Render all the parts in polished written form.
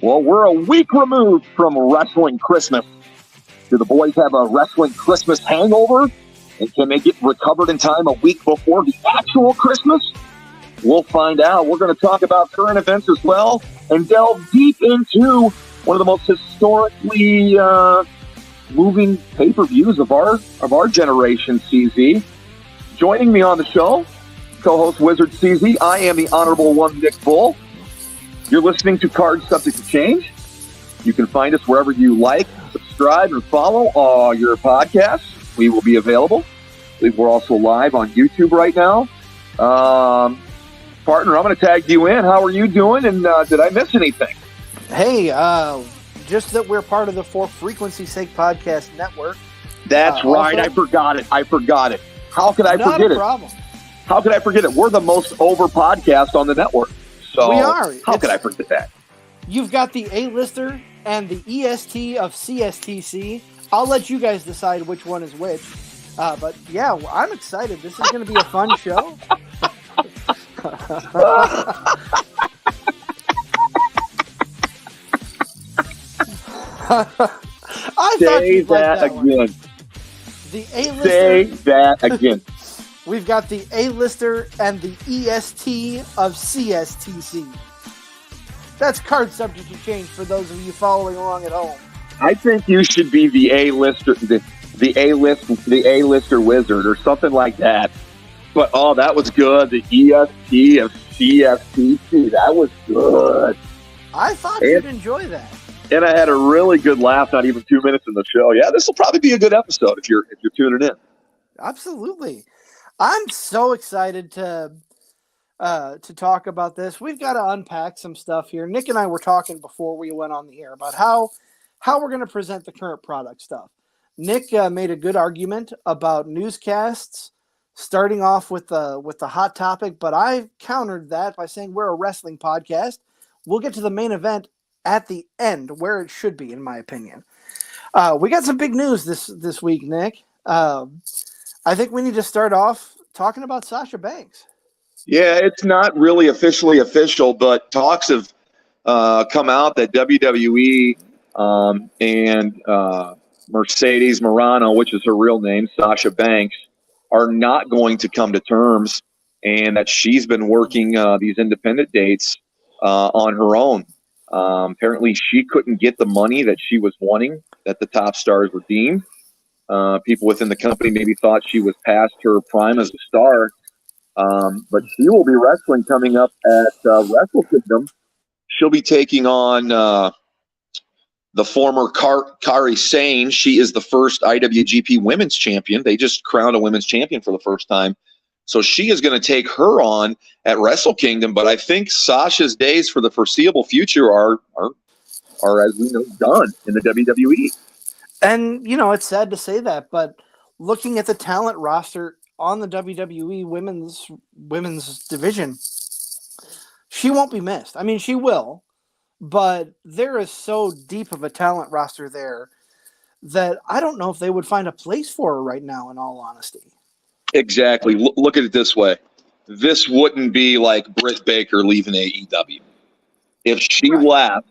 Well, we're a week removed from Wrestling Christmas. Do the boys have a Wrestling Christmas hangover? And can they get recovered in time a week before the actual Christmas? We'll find out. We're going to talk about current events as well and delve deep into one of the most historically moving pay-per-views of our generation, CZ. Joining me on the show, co-host Wizard CZ. I am the Honorable One, Nick Bull. You're listening to Card Subject to Change. You can find us wherever you like, subscribe, and follow all your podcasts. We will be available. I believe we're also live on YouTube right now. Partner, I'm going to tag you in. How are you doing? And did I miss anything? Hey, just that we're part of the For Frequency's Sake podcast network. That's right. Also, I forgot it. How could I forget it? Not a problem. How could I forget it? We're the most over podcast on the network. So we are. How could I forget that? You've got the A-lister and the EST of CSTC. I'll let you guys decide which one is which. But yeah, I'm excited. This is going to be a fun show. Say that again. The A-lister. Say that again. We've got the A-lister and the EST of CSTC. That's Card Subject to Change for those of you following along at home. I think you should be the A-lister, the A-lister wizard or something like that. But that was good. The EST of CSTC, that was good. I thought you'd enjoy that. And I had a really good laugh. Not even 2 minutes in the show. Yeah, this will probably be a good episode if you're tuning in. Absolutely. I'm so excited to talk about this. We've got to unpack some stuff here. Nick and I were talking before we went on the air about how we're going to present the current product stuff. Nick made a good argument about newscasts starting off with the hot topic, but I countered that by saying we're a wrestling podcast. We'll get to the main event at the end, where it should be, in my opinion. We got some big news this week, Nick. I think we need to start off talking about Sasha Banks. Yeah, it's not really officially official, but talks have come out that WWE and Mercedes Morano, which is her real name, Sasha Banks, are not going to come to terms, and that she's been working these independent dates on her own. Apparently, she couldn't get the money that she was wanting, that the top stars were deemed. People within the company maybe thought she was past her prime as a star. But she will be wrestling coming up at Wrestle Kingdom. She'll be taking on the former Kairi Sane. She is the first IWGP Women's Champion. They just crowned a Women's Champion for the first time. So she is going to take her on at Wrestle Kingdom. But I think Sasha's days for the foreseeable future are as we know, done in the WWE. And, it's sad to say that, but looking at the talent roster on the WWE women's division, she won't be missed. I mean, she will, but there is so deep of a talent roster there that I don't know if they would find a place for her right now, in all honesty. Exactly. Look at it this way. This wouldn't be like Britt Baker leaving AEW. If she left,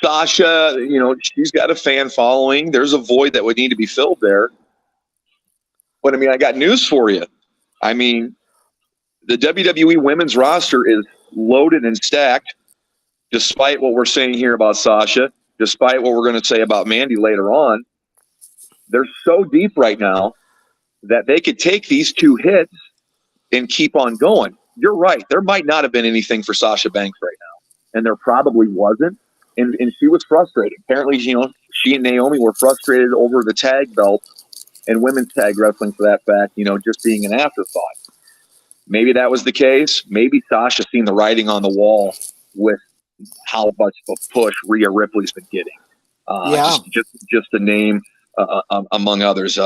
Sasha, she's got a fan following. There's a void that would need to be filled there. But, I got news for you. The WWE women's roster is loaded and stacked, despite what we're saying here about Sasha, despite what we're going to say about Mandy later on. They're so deep right now that they could take these two hits and keep on going. You're right. There might not have been anything for Sasha Banks right now, and there probably wasn't. And she was frustrated. Apparently, she and Naomi were frustrated over the tag belt and women's tag wrestling, for that fact, just being an afterthought. Maybe that was the case. Maybe Sasha seen the writing on the wall with how much of a push Rhea Ripley's been getting. Just to name among others.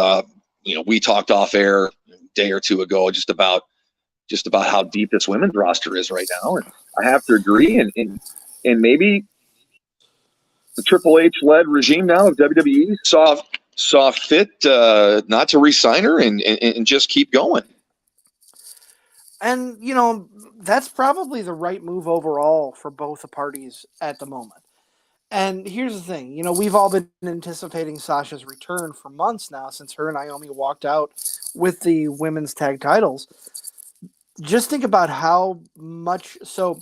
We talked off air a day or two ago just about how deep this women's roster is right now, and I have to agree. And maybe the Triple H-led regime now of WWE saw fit not to re-sign her and just keep going. And, that's probably the right move overall for both the parties at the moment. And here's the thing, we've all been anticipating Sasha's return for months now since her and Naomi walked out with the women's tag titles. Just think about how much. So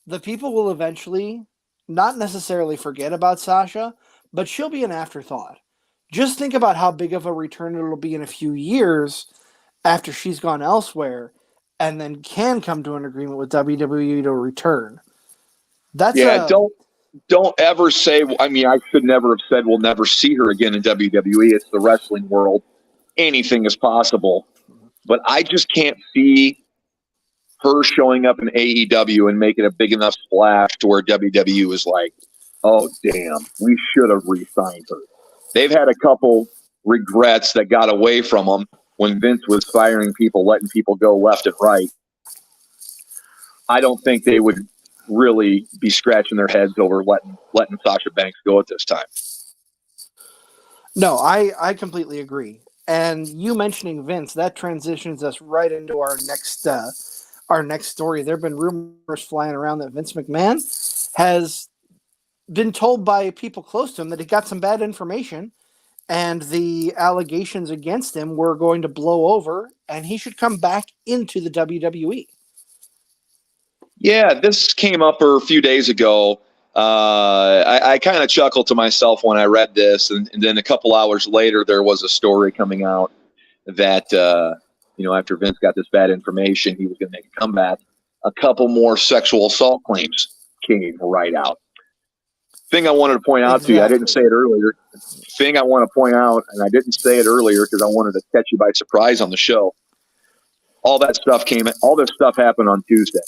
the people will eventually not necessarily forget about Sasha, but she'll be an afterthought. Just think about how big of a return it'll be in a few years after she's gone elsewhere and then can come to an agreement with WWE to return. That's Yeah, a don't ever say. I mean, I should never have said we'll never see her again in WWE. It's the wrestling world; anything is possible. But I just can't see her showing up in AEW and making a big enough splash to where WWE is like, "Oh, damn, we should have re-signed her." They've had a couple regrets that got away from them when Vince was firing people, letting people go left and right. I don't think they would really be scratching their heads over letting Sasha Banks go at this time. No, I completely agree. And you mentioning Vince, that transitions us right into our next story. There have been rumors flying around that Vince McMahon has been told by people close to him that he got some bad information and the allegations against him were going to blow over and he should come back into the WWE. Yeah, this came up a few days ago. I kind of chuckled to myself when I read this, and then a couple hours later, there was a story coming out that after Vince got this bad information, he was going to make a comeback. A couple more sexual assault claims came right out. Thing I wanted to point out to you, I didn't say it earlier. Thing I want to point out, and I didn't say it earlier because I wanted to catch you by surprise on the show. All this stuff happened on Tuesday.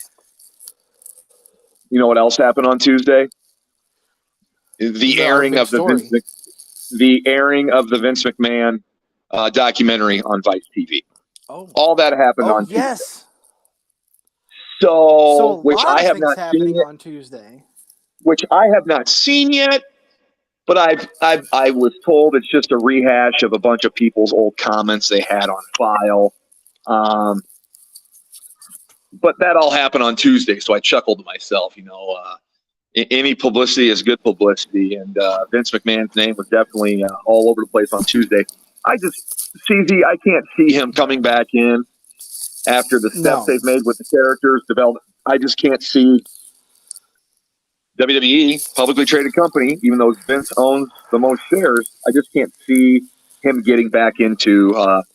You know what else happened on Tuesday? The airing of the Vince McMahon documentary on Vice TV. Oh, all that happened on yes. Tuesday. So, which I have not seen yet. On Tuesday, which I have not seen yet. But I was told it's just a rehash of a bunch of people's old comments they had on file. But that all happened on Tuesday, so I chuckled to myself. Any publicity is good publicity, and Vince McMahon's name was definitely all over the place on Tuesday. CZ, I can't see him coming back in after the steps they've made with the characters development. I just can't see WWE, publicly traded company, even though Vince owns the most shares. I just can't see him getting back into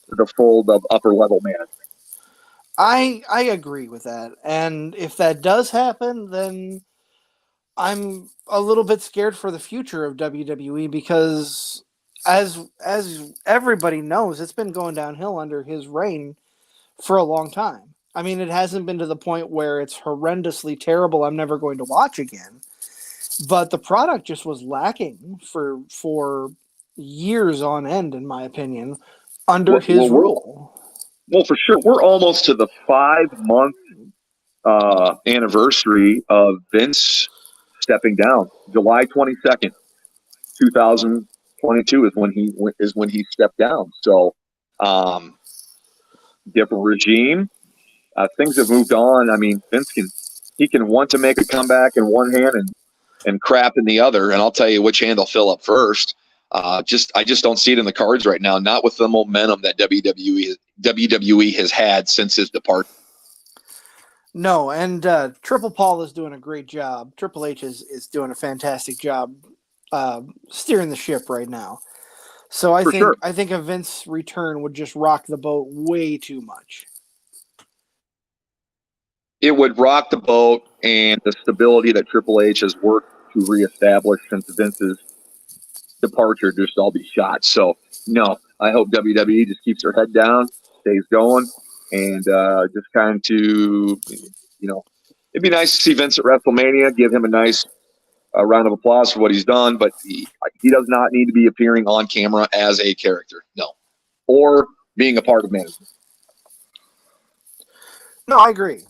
the fold of upper level management. I agree with that, and if that does happen, then I'm a little bit scared for the future of WWE because, as everybody knows, it's been going downhill under his reign for a long time. I mean, it hasn't been to the point where it's horrendously terrible. I'm never going to watch again, but the product just was lacking for years on end, in my opinion, under his rule. Well, for sure. We're almost to the 5-month anniversary of Vince stepping down. July 22nd, 2022 is when he stepped down. So, different regime. Things have moved on. I mean, Vince can want to make a comeback in one hand and crap in the other. And I'll tell you which hand I'll fill up first. I just don't see it in the cards right now. Not with the momentum that WWE has had since his departure. No, and Triple Paul is doing a great job. Triple H is doing a fantastic job steering the ship right now. So I think a Vince return would just rock the boat way too much. It would rock the boat, and the stability that Triple H has worked to reestablish since Vince's departure just all be shot. So, no, I hope WWE just keeps their head down, stays going, and just kind of, it'd be nice to see Vince at WrestleMania, give him a nice round of applause for what he's done, but he does not need to be appearing on camera as a character, no, or being a part of management. No, I agree.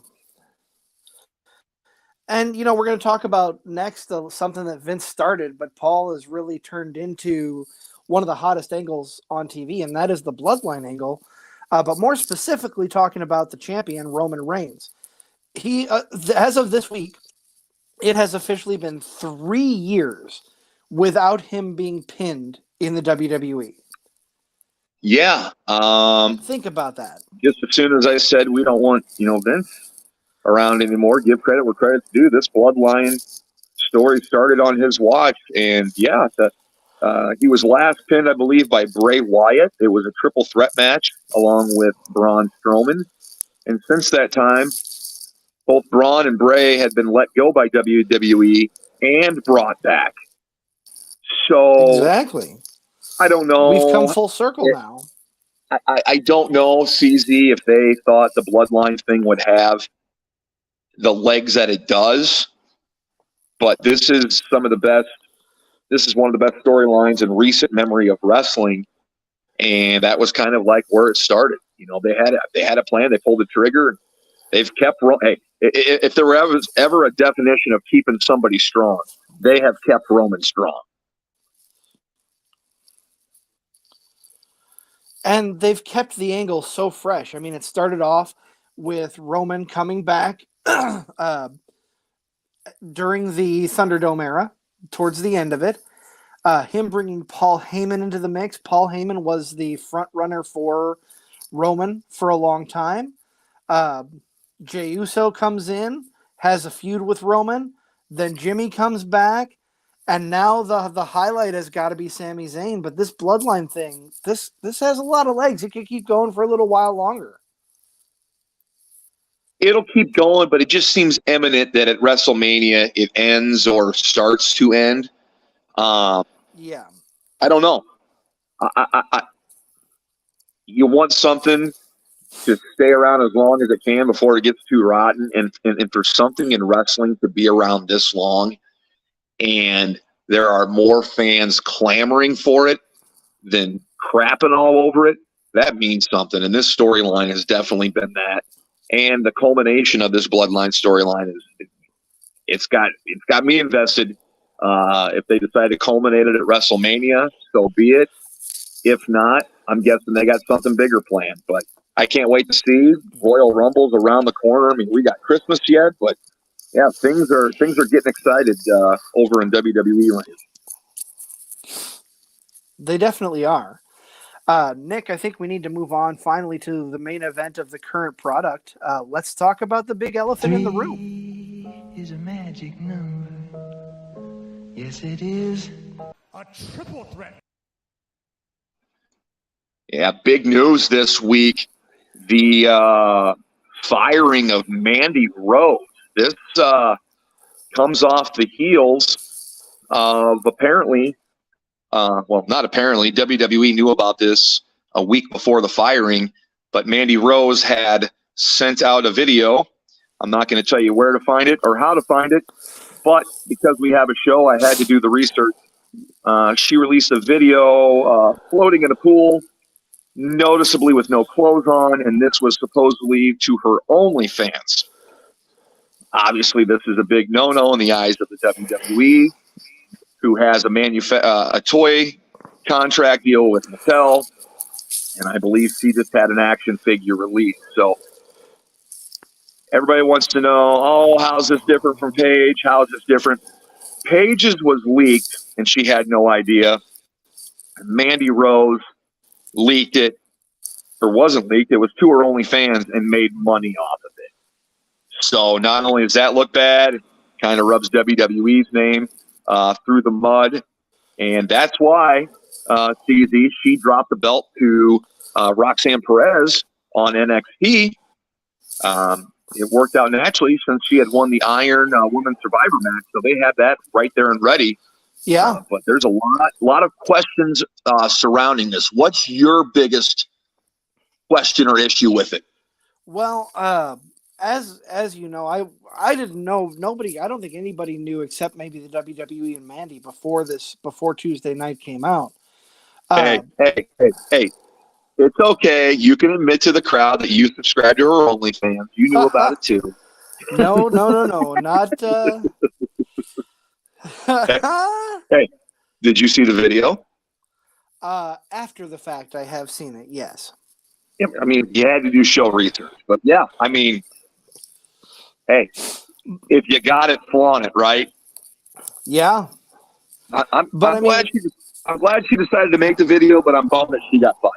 And, we're going to talk about next something that Vince started, but Paul has really turned into one of the hottest angles on TV, and that is the Bloodline angle. but more specifically talking about the champion, Roman Reigns. He, as of this week, it has officially been 3 years without him being pinned in the WWE. Yeah. Think about that. Just as soon as I said we don't want, Vince around anymore, give credit where credit's due. This bloodline story started on his watch. And yeah, he was last pinned, I believe, by Bray Wyatt. It was a triple threat match along with Braun Strowman. And since that time, both Braun and Bray had been let go by WWE and brought back. So Exactly. I don't know. We've come full circle now. I don't know, CZ, if they thought the bloodline thing would have the legs that it does. But this is one of the best storylines in recent memory of wrestling. And that was kind of like where it started. They had a plan, they pulled the trigger, and they've kept. Hey, if there was ever a definition of keeping somebody strong, they have kept Roman strong. And they've kept the angle so fresh. I mean, it started off with Roman coming back during the Thunderdome era, towards the end of it. Him bringing Paul Heyman into the mix. Paul Heyman was the front runner for Roman for a long time. Jey Uso comes in, has a feud with Roman. Then Jimmy comes back. And now the highlight has got to be Sami Zayn. But this bloodline thing, this has a lot of legs. It could keep going for a little while longer. It'll keep going, but it just seems imminent that at WrestleMania it ends or starts to end. Yeah. I don't know. You want something to stay around as long as it can before it gets too rotten. And for something in wrestling to be around this long, and there are more fans clamoring for it than crapping all over it, that means something. And this storyline has definitely been that. And the culmination of this bloodline storyline it's got me invested. If they decide to culminate it at WrestleMania, so be it. If not, I'm guessing they got something bigger planned. But I can't wait to see. Royal Rumble's around the corner. I mean, we got Christmas yet, but yeah, things are getting excited over in WWE land. They definitely are. Nick, I think we need to move on finally to the main event of the current product. Let's talk about the big elephant in the room. 3 is a magic number. Yes, it is. A triple threat. Yeah, big news this week. The firing of Mandy Rose. This comes off the heels of apparently, not apparently, WWE knew about this a week before the firing, but Mandy Rose had sent out a video. I'm not going to tell you where to find it or how to find it, but because we have a show, I had to do the research. She released a video floating in a pool, noticeably with no clothes on, and this was supposedly to her OnlyFans. Obviously, this is a big no-no in the eyes of the WWE, who has a toy contract deal with Mattel, and I believe she just had an action figure released. So everybody wants to know, how's this different from Paige? How is this different? Paige's was leaked, and she had no idea. Mandy Rose leaked it, or wasn't leaked. It was to her OnlyFans and made money off of it. So not only does that look bad, it kind of rubs WWE's name through the mud. And that's why, CZ, she dropped the belt to Roxanne Perez on NXT. It worked out naturally since she had won the Iron Women's Survivor match. So they had that right there and ready. Yeah. But there's a lot of questions surrounding this. What's your biggest question or issue with it? Well, as you know, I didn't know, nobody, I don't think anybody knew except maybe the WWE and Mandy before Tuesday night came out. Hey, it's okay. You can admit to the crowd that you subscribed to her OnlyFans. You knew about it too. No, not. Hey, did you see the video? After the fact, I have seen it. Yes. I mean, you had to do show research, but yeah, I mean, hey, if you got it, flaunt it, right? Yeah, I'm but I glad mean, I'm glad she decided to make the video, but I'm bummed that she got fired.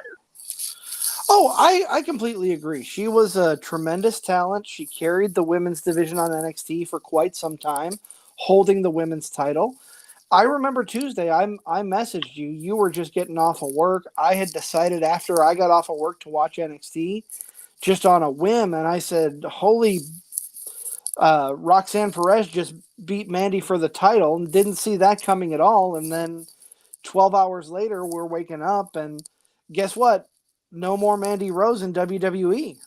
oh, I completely agree. She was a tremendous talent. She carried the women's division on NXT for quite some time, holding the women's title. I remember Tuesday, I messaged you. You were just getting off of work. I had decided after I got off of work to watch NXT just on a whim, and I said, "Holy, Roxanne Perez just beat Mandy for the title," and didn't see that coming at all. And then 12 hours later, we're waking up, and guess what? No more Mandy Rose in WWE.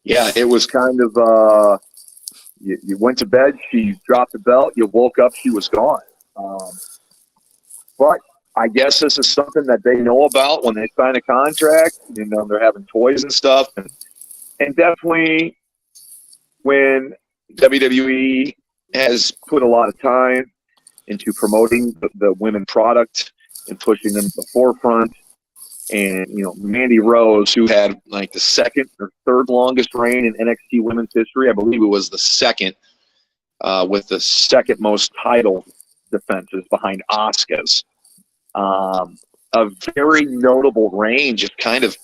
Yeah, it was kind of you went to bed, she dropped the belt, you woke up, she was gone. But I guess this is something that they know about when they sign a contract. You know, they're having toys and stuff, and definitely when WWE has put a lot of time into promoting the women product and pushing them to the forefront. And, you know, Mandy Rose, who had like the second or third longest reign in NXT women's history, I believe it was the second, with the second most title defenses behind Asuka's. A very notable reign, just kind of,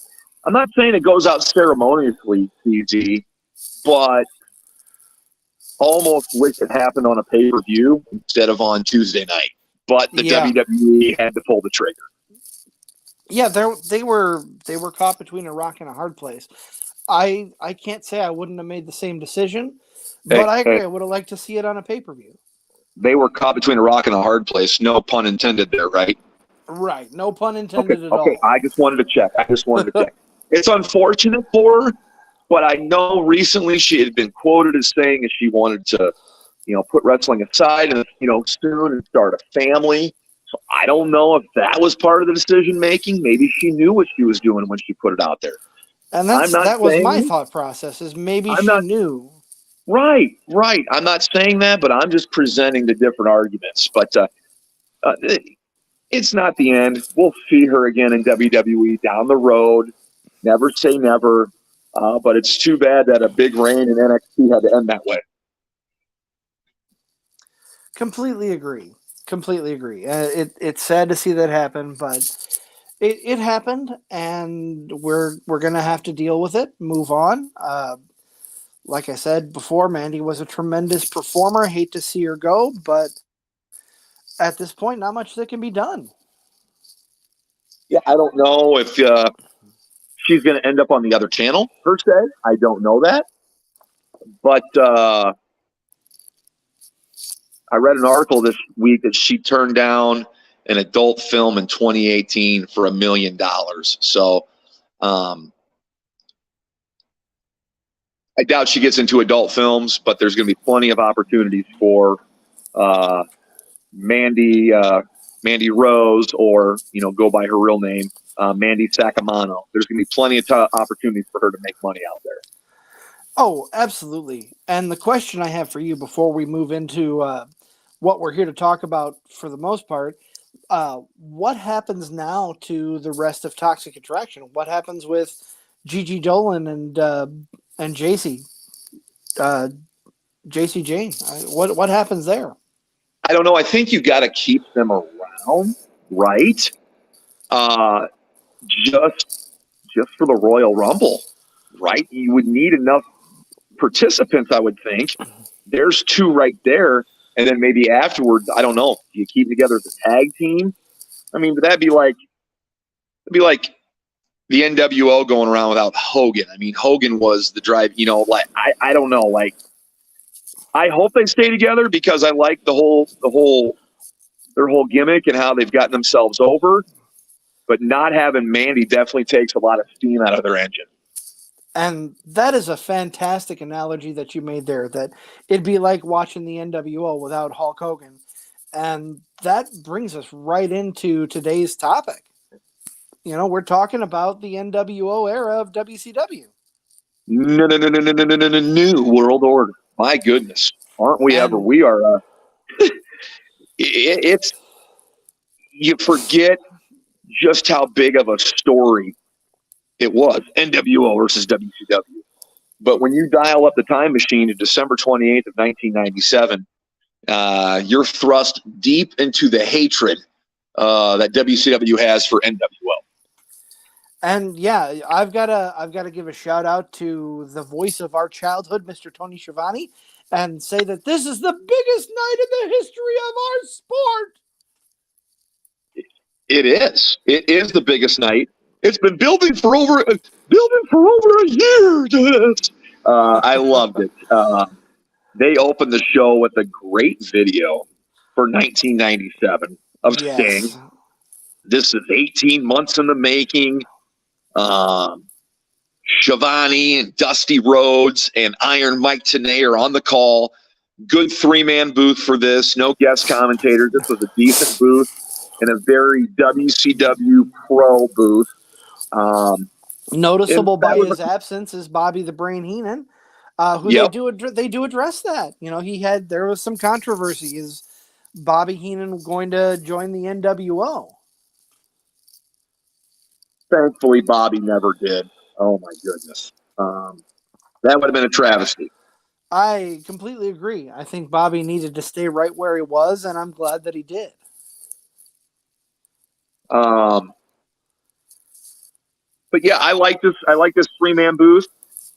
I'm not saying it goes out ceremoniously, CZ, but almost wish it happened on a pay-per-view instead of on Tuesday night. But the WWE had to pull the trigger. Yeah, they were caught between a rock and a hard place. I can't say I wouldn't have made the same decision, but I agree. I would have liked to see it on a pay-per-view. They were caught between a rock and a hard place. No pun intended there, right? Right. No pun intended at all. Okay, I just wanted to check. It's unfortunate for her, but I know recently she had been quoted as saying that she wanted to, you know, put wrestling aside and, you know, soon and start a family. So I don't know if that was part of the decision making. Maybe she knew what she was doing when she put it out there. And that was my thought process, is maybe she knew. Right. I'm not saying that, but I'm just presenting the different arguments. But it's not the end. We'll see her again in WWE down the road. Never say never. But it's too bad that a big reign in NXT had to end that way. Completely agree. It's sad to see that happen, but it happened, and we're gonna have to deal with it. Move on. Like I said before, Mandy was a tremendous performer. Hate to see her go, but at this point, not much that can be done. Yeah, I don't know if she's going to end up on the other channel, per se. I don't know that. But I read an article this week that she turned down an adult film in 2018 for $1 million. So I doubt she gets into adult films, but there's going to be plenty of opportunities for Mandy Rose, or, you know, go by her real name, Mandy Sacamano. There's going to be plenty of opportunities for her to make money out there. Oh, absolutely. And the question I have for you before we move into what we're here to talk about for the most part, what happens now to the rest of Toxic Attraction? What happens with Gigi Dolan and JC Jane? What happens there? I don't know. I think you got to keep them around, right? Just for the Royal Rumble, right? You would need enough participants, I would think. There's two right there, and then maybe afterwards, I don't know. Do you keep them together as a tag team? I mean, but that'd be like the NWO going around without Hogan. I mean, Hogan was the drive. You know, like I don't know. Like, I hope they stay together because I like their whole gimmick and how they've gotten themselves over. But not having Mandy definitely takes a lot of steam out of their engine. And that is a fantastic analogy that you made there, that it'd be like watching the NWO without Hulk Hogan. And that brings us right into today's topic. You know, we're talking about the NWO era of WCW. No, new world order. My goodness. Aren't we ever? We are. It's, you forget just how big of a story It was NWO versus WCW. But when you dial up the time machine to December 28th of 1997, you're thrust deep into the hatred that WCW has for NWO. And yeah, I've gotta give a shout out to the voice of our childhood, Mr. Tony Schiavone, and say that this is the biggest night in the history of our sport. It is. It is the biggest night. It's been building for over a year. I loved it. They opened the show with a great video for 1997 of Sting. Yes. This is 18 months in the making. Schiavone and Dusty Rhodes and Iron Mike Tenay are on the call. Good three-man booth for this. No guest commentators. This was a decent booth and a very WCW pro booth. Noticeable by his absence is Bobby the Brain Heenan, who Yep. they do address that. You know, there was some controversy. Is Bobby Heenan going to join the NWO? Thankfully, Bobby never did. Oh, my goodness. That would have been a travesty. I completely agree. I think Bobby needed to stay right where he was, and I'm glad that he did. But yeah, I like this. I like this three-man booth.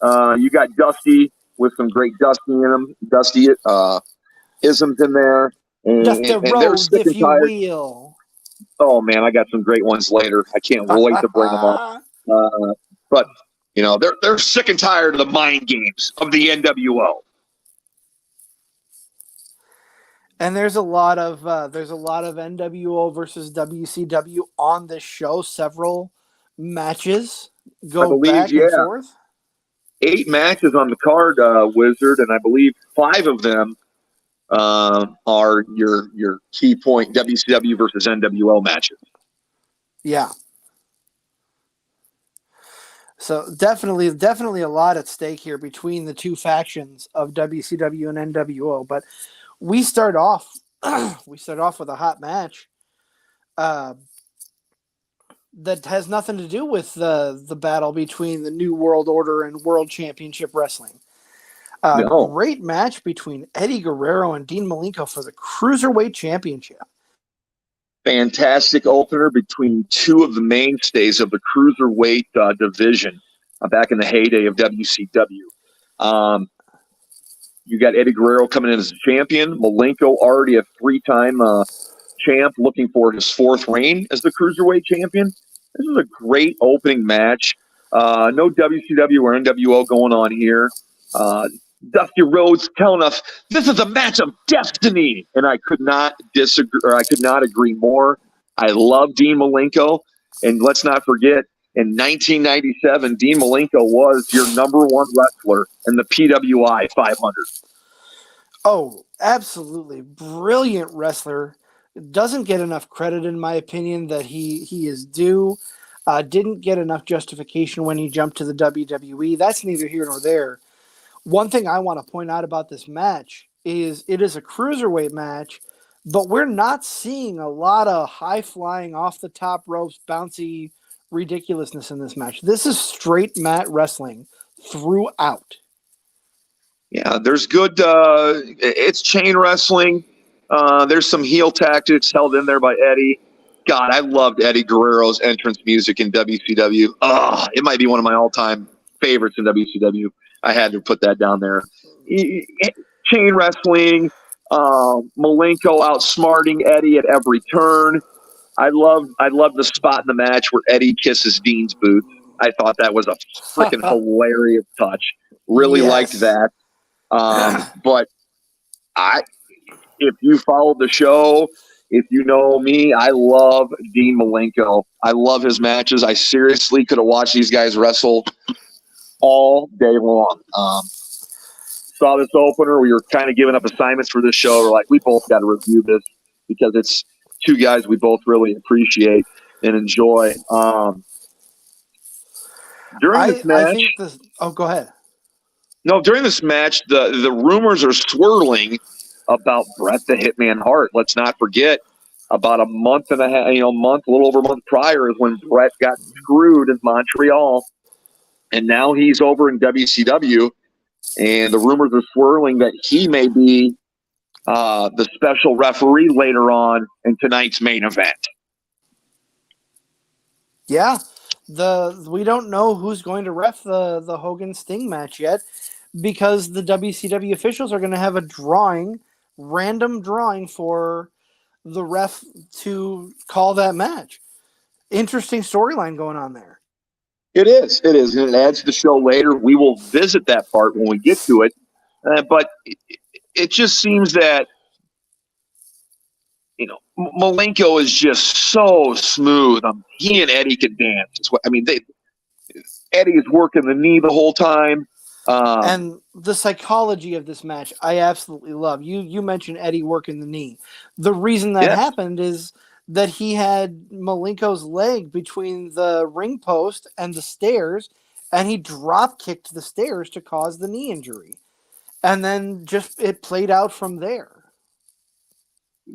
You got Dusty with some great Dusty in him. Dusty isms in there. Just the road, if you will. Oh man, I got some great ones later. I can't wait to bring them up. But you know, they're sick and tired of the mind games of the NWO. And there's a lot of NWO versus WCW on this show. Several matches go back and forth. 8 matches on the card, Wizard, and I believe 5 of them are your key point WCW versus NWO matches. Yeah. So definitely a lot at stake here between the two factions of WCW and NWO. But we start off with a hot match that has nothing to do with the battle between the New World Order and World Championship Wrestling. No. Great match between Eddie Guerrero and Dean Malenko for the Cruiserweight Championship. Fantastic opener between two of the mainstays of the Cruiserweight division back in the heyday of WCW. You got Eddie Guerrero coming in as a champion. Malenko already a 3-time champ looking for his 4th reign as the Cruiserweight champion. This is a great opening match. No WCW or NWO going on here. Dusty Rhodes telling us this is a match of destiny, and I could not disagree, or I could not agree more. I love Dean Malenko, and let's not forget, in 1997, Dean Malenko was your #1 wrestler in the PWI 500. Oh, absolutely brilliant wrestler. Doesn't get enough credit, in my opinion, that he is due. Didn't get enough justification when he jumped to the WWE. That's neither here nor there. One thing I want to point out about this match is it is a cruiserweight match, but we're not seeing a lot of high-flying, off-the-top ropes, bouncy ridiculousness in this match. This is straight mat wrestling throughout. Yeah, there's good it's chain wrestling. There's some heel tactics held in there by Eddie. God, I loved Eddie Guerrero's entrance music in WCW. It might be one of my all-time favorites in WCW. I had to put that down there. Chain wrestling, Malenko outsmarting Eddie at every turn. I love the spot in the match where Eddie kisses Dean's boots. I thought that was a freaking hilarious touch. Really liked that. But if you followed the show, if you know me, I love Dean Malenko. I love his matches. I seriously could have watched these guys wrestle all day long. Saw this opener. We were kind of giving up assignments for this show. We're like, we both got to review this because it's two guys we both really appreciate and enjoy. During this match, go ahead. No, during this match, the rumors are swirling about Bret the Hitman Hart. Let's not forget, about a month and a half, a little over a month prior is when Bret got screwed in Montreal And now he's over in WCW, and the rumors are swirling that he may be the special referee later on in tonight's main event. Yeah, we don't know who's going to ref the Hogan Sting match yet, because the WCW officials are going to have a random drawing for the ref to call that match. Interesting storyline going on there. It is, and it adds to the show later. We will visit that part when we get to it, but it just seems that, you know, Malenko is just so smooth. He and Eddie can dance. I mean, Eddie is working the knee the whole time. And the psychology of this match, I absolutely love. You mentioned Eddie working the knee. The reason that happened is that he had Malenko's leg between the ring post and the stairs, and he drop kicked the stairs to cause the knee injury. And then just it played out from there.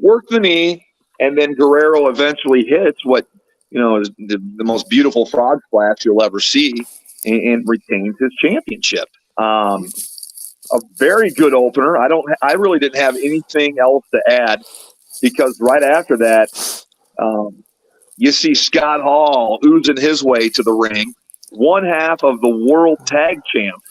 Work the knee, and then Guerrero eventually hits what, you know, is the most beautiful frog splash you'll ever see, and retains his championship. A very good opener. I really didn't have anything else to add, because right after that, you see Scott Hall oozing his way to the ring, one half of the world tag champs,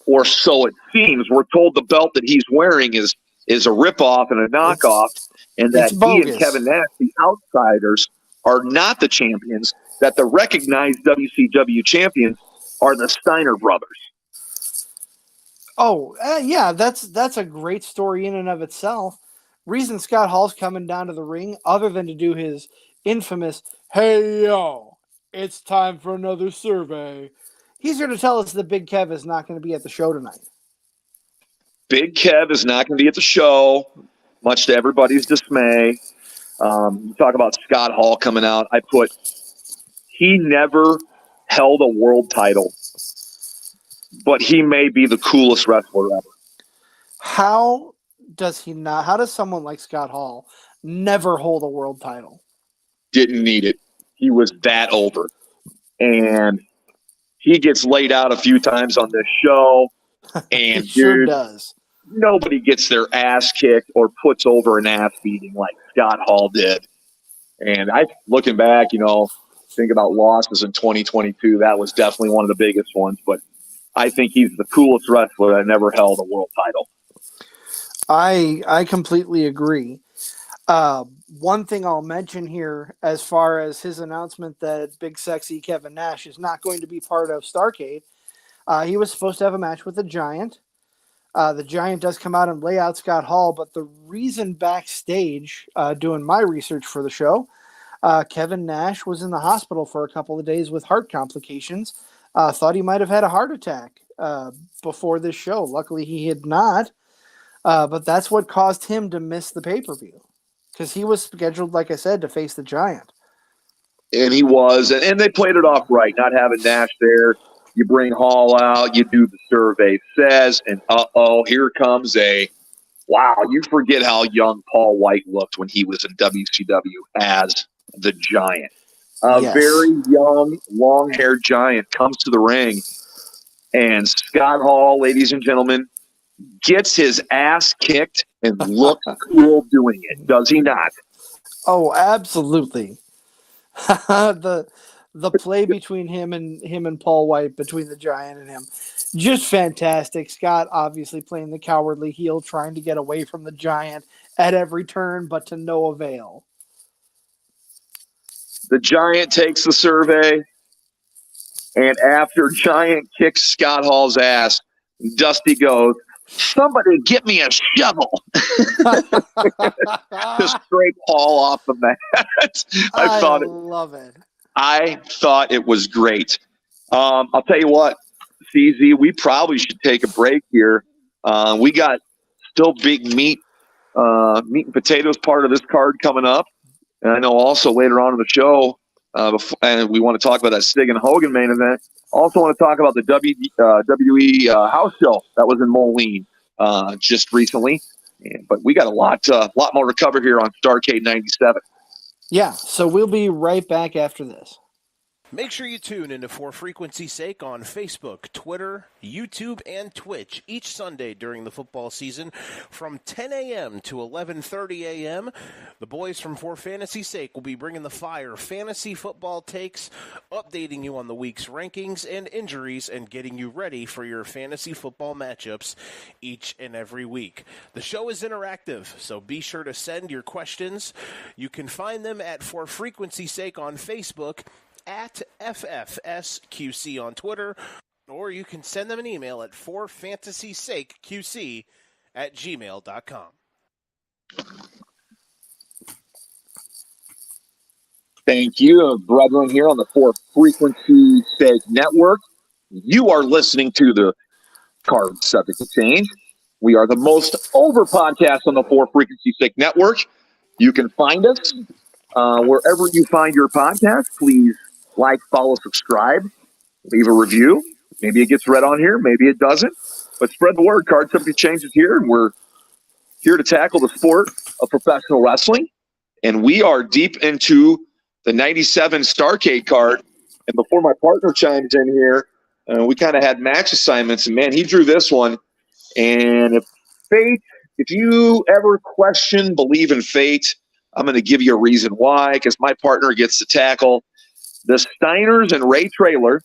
or so it seems. We're told the belt that he's wearing is a ripoff and a knockoff, and that he and Kevin Nash, the outsiders, are not the champions, that the recognized WCW champions are the Steiner brothers. Oh, yeah, that's a great story in and of itself. Reason Scott Hall's coming down to the ring, other than to do his infamous, "Hey, yo, it's time for another survey," he's here to tell us that Big Kev is not going to be at the show tonight. Big Kev is not going to be at the show, much to everybody's dismay. You talk about Scott Hall coming out. I put, he never held a world title, but he may be the coolest wrestler ever. How does he not? How does someone like Scott Hall never hold a world title? Didn't need it. He was that over. And he gets laid out a few times on this show. And He sure does. Nobody gets their ass kicked or puts over an ass beating like Scott Hall did. And looking back, you know, think about losses in 2022. That was definitely one of the biggest ones. But I think he's the coolest wrestler that never held a world title. I completely agree. One thing I'll mention here, as far as his announcement that Big Sexy Kevin Nash is not going to be part of Starrcade, he was supposed to have a match with the Giant. The Giant does come out and lay out Scott Hall, but the reason backstage, doing my research for the show, Kevin Nash was in the hospital for a couple of days with heart complications. Thought he might have had a heart attack before this show. Luckily, he had not. But that's what caused him to miss the pay-per-view, because he was scheduled, like I said, to face the Giant. And he was, and they played it off right, not having Nash there. You bring Hall out, you do the survey says, and here comes wow, you forget how young Paul White looked when he was in WCW as the Giant. Very young, long-haired Giant comes to the ring, and Scott Hall, ladies and gentlemen, gets his ass kicked and looks cool doing it. Does he not? Oh, absolutely. The play between him and Paul White, between the Giant and him, just fantastic. Scott obviously playing the cowardly heel, trying to get away from the Giant at every turn, but to no avail. The Giant takes the survey, and after Giant kicks Scott Hall's ass, Dusty goes, "Somebody get me a shovel." Just scrape Paul off the mat. I love it. I thought it was great. I'll tell you what, CZ, we probably should take a break here. We got still big meat and potatoes part of this card coming up. And I know also later on in the show, and we want to talk about that Stig and Hogan main event. Also want to talk about the WWE house show that was in Moline just recently. But we got a lot more to cover here on Starrcade 97. Yeah, so we'll be right back after this. Make sure you tune into For Frequency's Sake on Facebook, Twitter, YouTube, and Twitch each Sunday during the football season from 10 a.m. to 11:30 a.m. The boys from For Fantasy's Sake will be bringing the fire fantasy football takes, updating you on the week's rankings and injuries, and getting you ready for your fantasy football matchups each and every week. The show is interactive, so be sure to send your questions. You can find them at For Frequency's Sake on Facebook, at FFSQC on Twitter, or you can send them an email at forfantasysakeqc@gmail.com. Thank you, brethren, here on the For Frequency Sake Network. You are listening to the Card Subject to Change. We are the most over podcast on the For Frequency Sake Network. You can find us wherever you find your podcast. Please like, follow, subscribe, leave a review. Maybe it gets read on here, maybe it doesn't. But spread the word. Card Subject to Change is here, and we're here to tackle the sport of professional wrestling. And we are deep into the 97 Starrcade card. And before my partner chimes in here, we kind of had match assignments. And, man, he drew this one. And if you ever question, believe in fate, I'm going to give you a reason why, because my partner gets to tackle the Steiners and Ray Traylor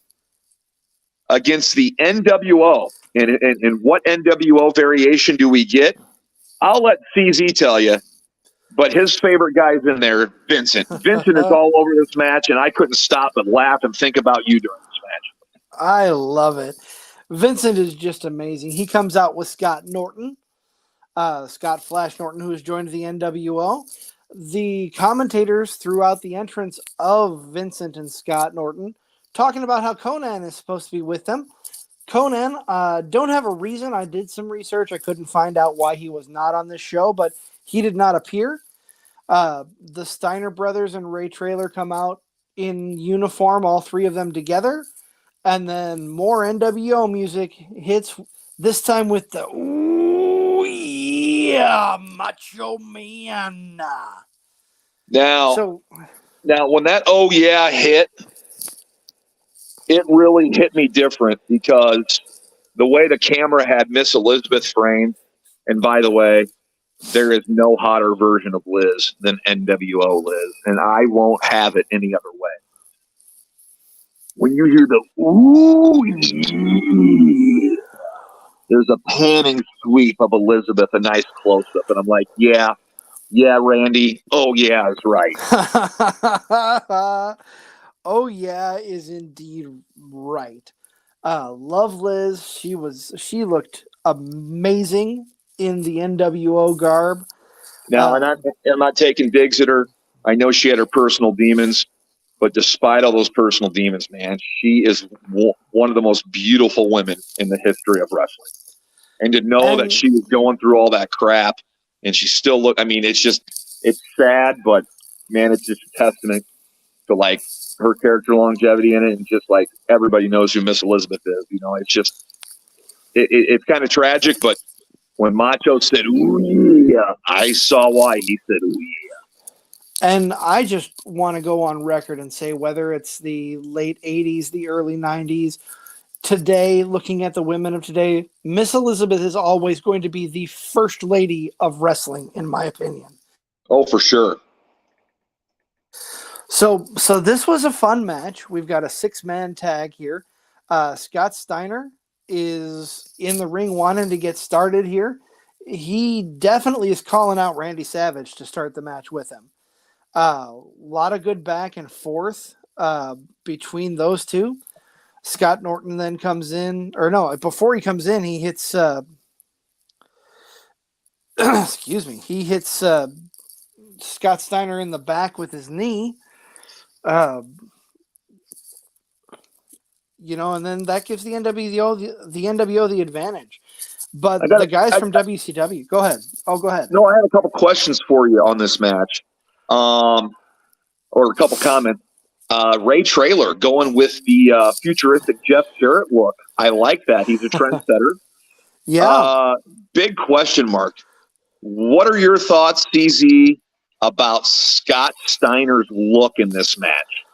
against the NWO. And what NWO variation do we get? I'll let CZ tell you, but his favorite guy's in there, Vincent. Vincent is all over this match, and I couldn't stop but laugh and think about you during this match. I love it. Vincent is just amazing. He comes out with Scott Norton, Scott Flash Norton, who has joined the NWO. The commentators throughout the entrance of Vincent and Scott Norton talking about how Conan is supposed to be with them. Conan, don't have a reason. I did some research. I couldn't find out why he was not on this show, but he did not appear. The Steiner brothers and Ray Traylor come out in uniform, all three of them together. And then more NWO music hits, this time with the "Ooh, yeah, Macho Man." Now, when that "oh yeah" hit, it really hit me different because the way the camera had Miss Elizabeth framed, and by the way, there is no hotter version of Liz than NWO Liz, and I won't have it any other way. When you hear the "ooh," there's a panning sweep of Elizabeth, a nice close-up, and I'm like, yeah, Randy, oh yeah is right. Oh yeah is indeed right. Love Liz. She looked amazing in the NWO garb. Now, I'm not taking digs at her. I know she had her personal demons, but despite all those personal demons, man, she is one of the most beautiful women in the history of wrestling. And to know that she was going through all that crap and she still looked, I mean, it's sad, but man, it's just a testament to like her character longevity in it. And just like everybody knows who Miss Elizabeth is, you know, it's just, it's kind of tragic, but when Macho said, "Ooh, yeah," I saw why he said, "Ooh, yeah." And I just want to go on record and say, whether it's the late 80s, the early 90s, today, looking at the women of today, Miss Elizabeth is always going to be the first lady of wrestling, in my opinion. Oh, for sure. So this was a fun match. We've got a 6-man tag here. Scott Steiner is in the ring wanting to get started here. He definitely is calling out Randy Savage to start the match with him. A lot of good back and forth between those two. Scott Norton then comes in, or no, before he comes in, he hits, excuse me, he hits Scott Steiner in the back with his knee. You know, and then that gives the NWO the advantage. But the guys from WCW, go ahead. Oh, go ahead. No, I have a couple questions for you on this match, or a couple comments. Ray Traylor going with the futuristic Jeff Jarrett look. I like that. He's a trendsetter. Yeah. Big question mark. What are your thoughts, CZ, about Scott Steiner's look in this match?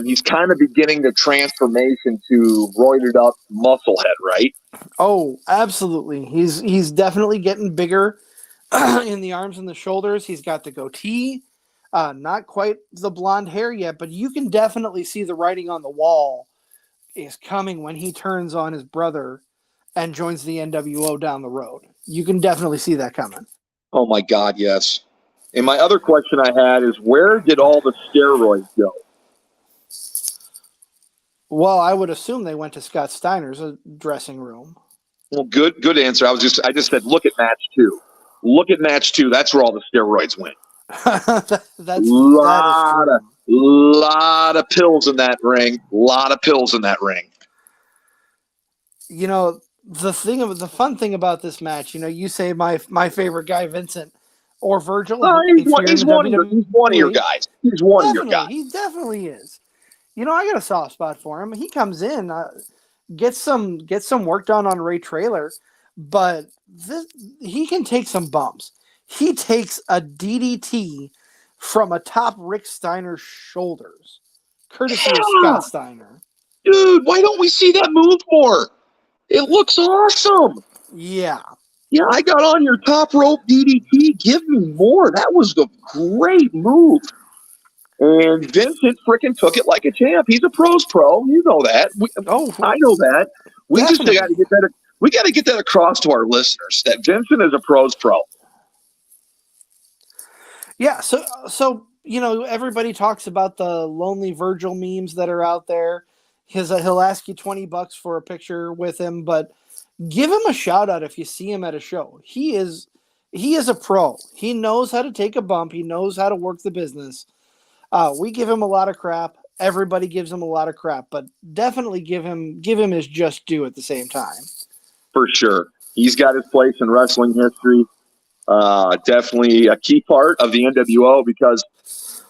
He's kind of beginning the transformation to roided up musclehead, right? Oh, absolutely. He's definitely getting bigger in the arms and the shoulders. He's got the goatee. Not quite the blonde hair yet, but you can definitely see the writing on the wall is coming when he turns on his brother and joins the NWO down the road. You can definitely see that coming. Oh my God, yes. And my other question I had is, where did all the steroids go? Well, I would assume they went to Scott Steiner's dressing room. Well, good answer. I just said, look at match 2. Look at match 2. That's where all the steroids went. That is true. Lot of pills in that ring. Lot of pills in that ring. You know, the fun thing about this match, you say my favorite guy, Vincent or Virgil. He's one of your guys. He's one of your guys. He definitely is. I got a soft spot for him. He comes in, gets some work done on Ray Traylor, but he can take some bumps. He takes a DDT from atop Rick Steiner's shoulders, courtesy of Scott Steiner. Dude, why don't we see that move more? It looks awesome. Yeah. Yeah, I got on your top rope DDT. Give me more. That was a great move. And Vincent freaking took it like a champ. He's a pro's pro. You know that. I know that. We definitely. just got to get that. We got to get that across to our listeners that Vincent is a pro's pro. Yeah. So everybody talks about the Lonely Virgil memes that are out there. He'll ask you $20 for a picture with him, but give him a shout out if you see him at a show. He is a pro. He knows how to take a bump. He knows how to work the business. We give him a lot of crap. Everybody gives him a lot of crap, but definitely give him his just due at the same time. For sure. He's got his place in wrestling history. Definitely a key part of the NWO because,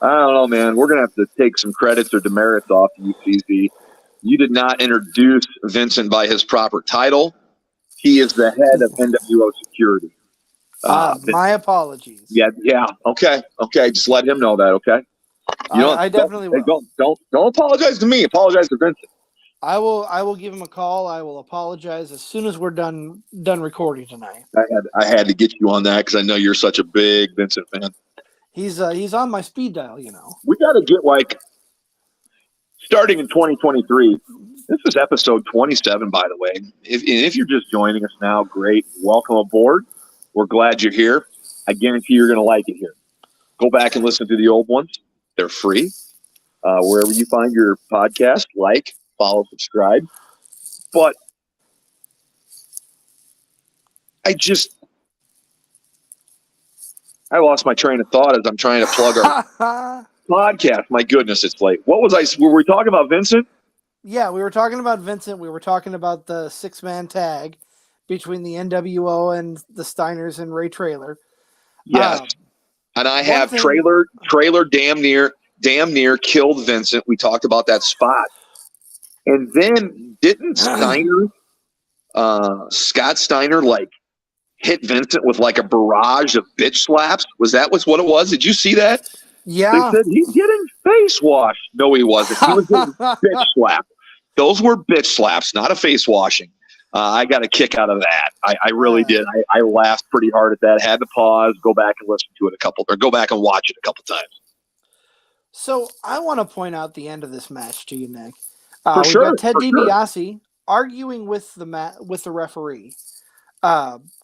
I don't know, man, we're going to have to take some credits or demerits off you, CZ. You did not introduce Vincent by his proper title. He is the head of NWO security. My apologies. Yeah. Okay. Just let him know that, okay? I definitely will. Don't apologize to me. Apologize to Vincent. I will give him a call. I will apologize as soon as we're done recording tonight. I had to get you on that because I know you're such a big Vincent fan. He's on my speed dial, We got to get starting in 2023. This is episode 27, by the way. If you're just joining us now, great. Welcome aboard. We're glad you're here. I guarantee you're going to like it here. Go back and listen to the old ones. They're free. Wherever you find your podcast, follow, subscribe. But I lost my train of thought as I'm trying to plug our podcast. My goodness, it's late. Were we talking about Vincent? Yeah, we were talking about Vincent. We were talking about the 6-man tag between the NWO and the Steiners and Ray Traylor. Yes. And I have Traylor damn near killed Vincent. We talked about that spot. And then didn't Scott Steiner hit Vincent with a barrage of bitch slaps? Was that what it was? Did you see that? Yeah. They said he's getting face washed. No, he wasn't. He was getting bitch slapped. Those were bitch slaps, not a face washing. I got a kick out of that. I really did. I laughed pretty hard at that. Had to pause, go back and listen to it go back and watch it a couple times. So I want to point out the end of this match to you, Nick. We've got Ted DiBiase arguing with the referee,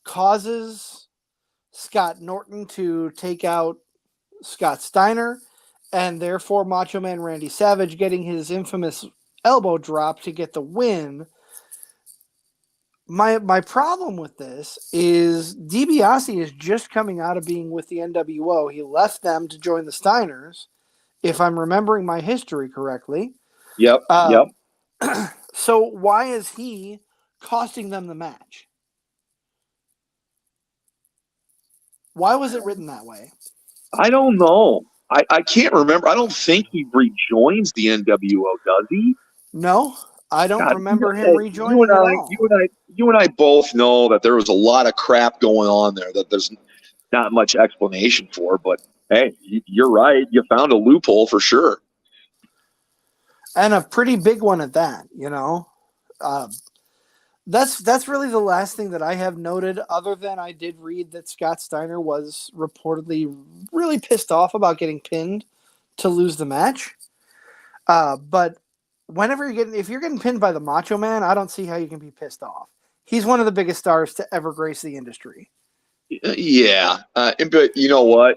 causes Scott Norton to take out Scott Steiner, and therefore Macho Man Randy Savage getting his infamous elbow drop to get the win. My problem with this is DiBiase is just coming out of being with the NWO. He left them to join the Steiners, if I'm remembering my history correctly. Yep. So why is he costing them the match? Why was it written that way? I don't know. I can't remember. I don't think he rejoins the NWO, does he? No, I don't remember him rejoining at all. You and I both know that there was a lot of crap going on there that there's not much explanation for. But hey, you're right. You found a loophole for sure. and a pretty big one at that. That's really the last thing that I have noted, other than I did read that Scott Steiner was reportedly really pissed off about getting pinned to lose the match. But if you're getting pinned by the Macho Man, I don't see how you can be pissed off. He's one of the biggest stars to ever grace the industry. Yeah. But you know what?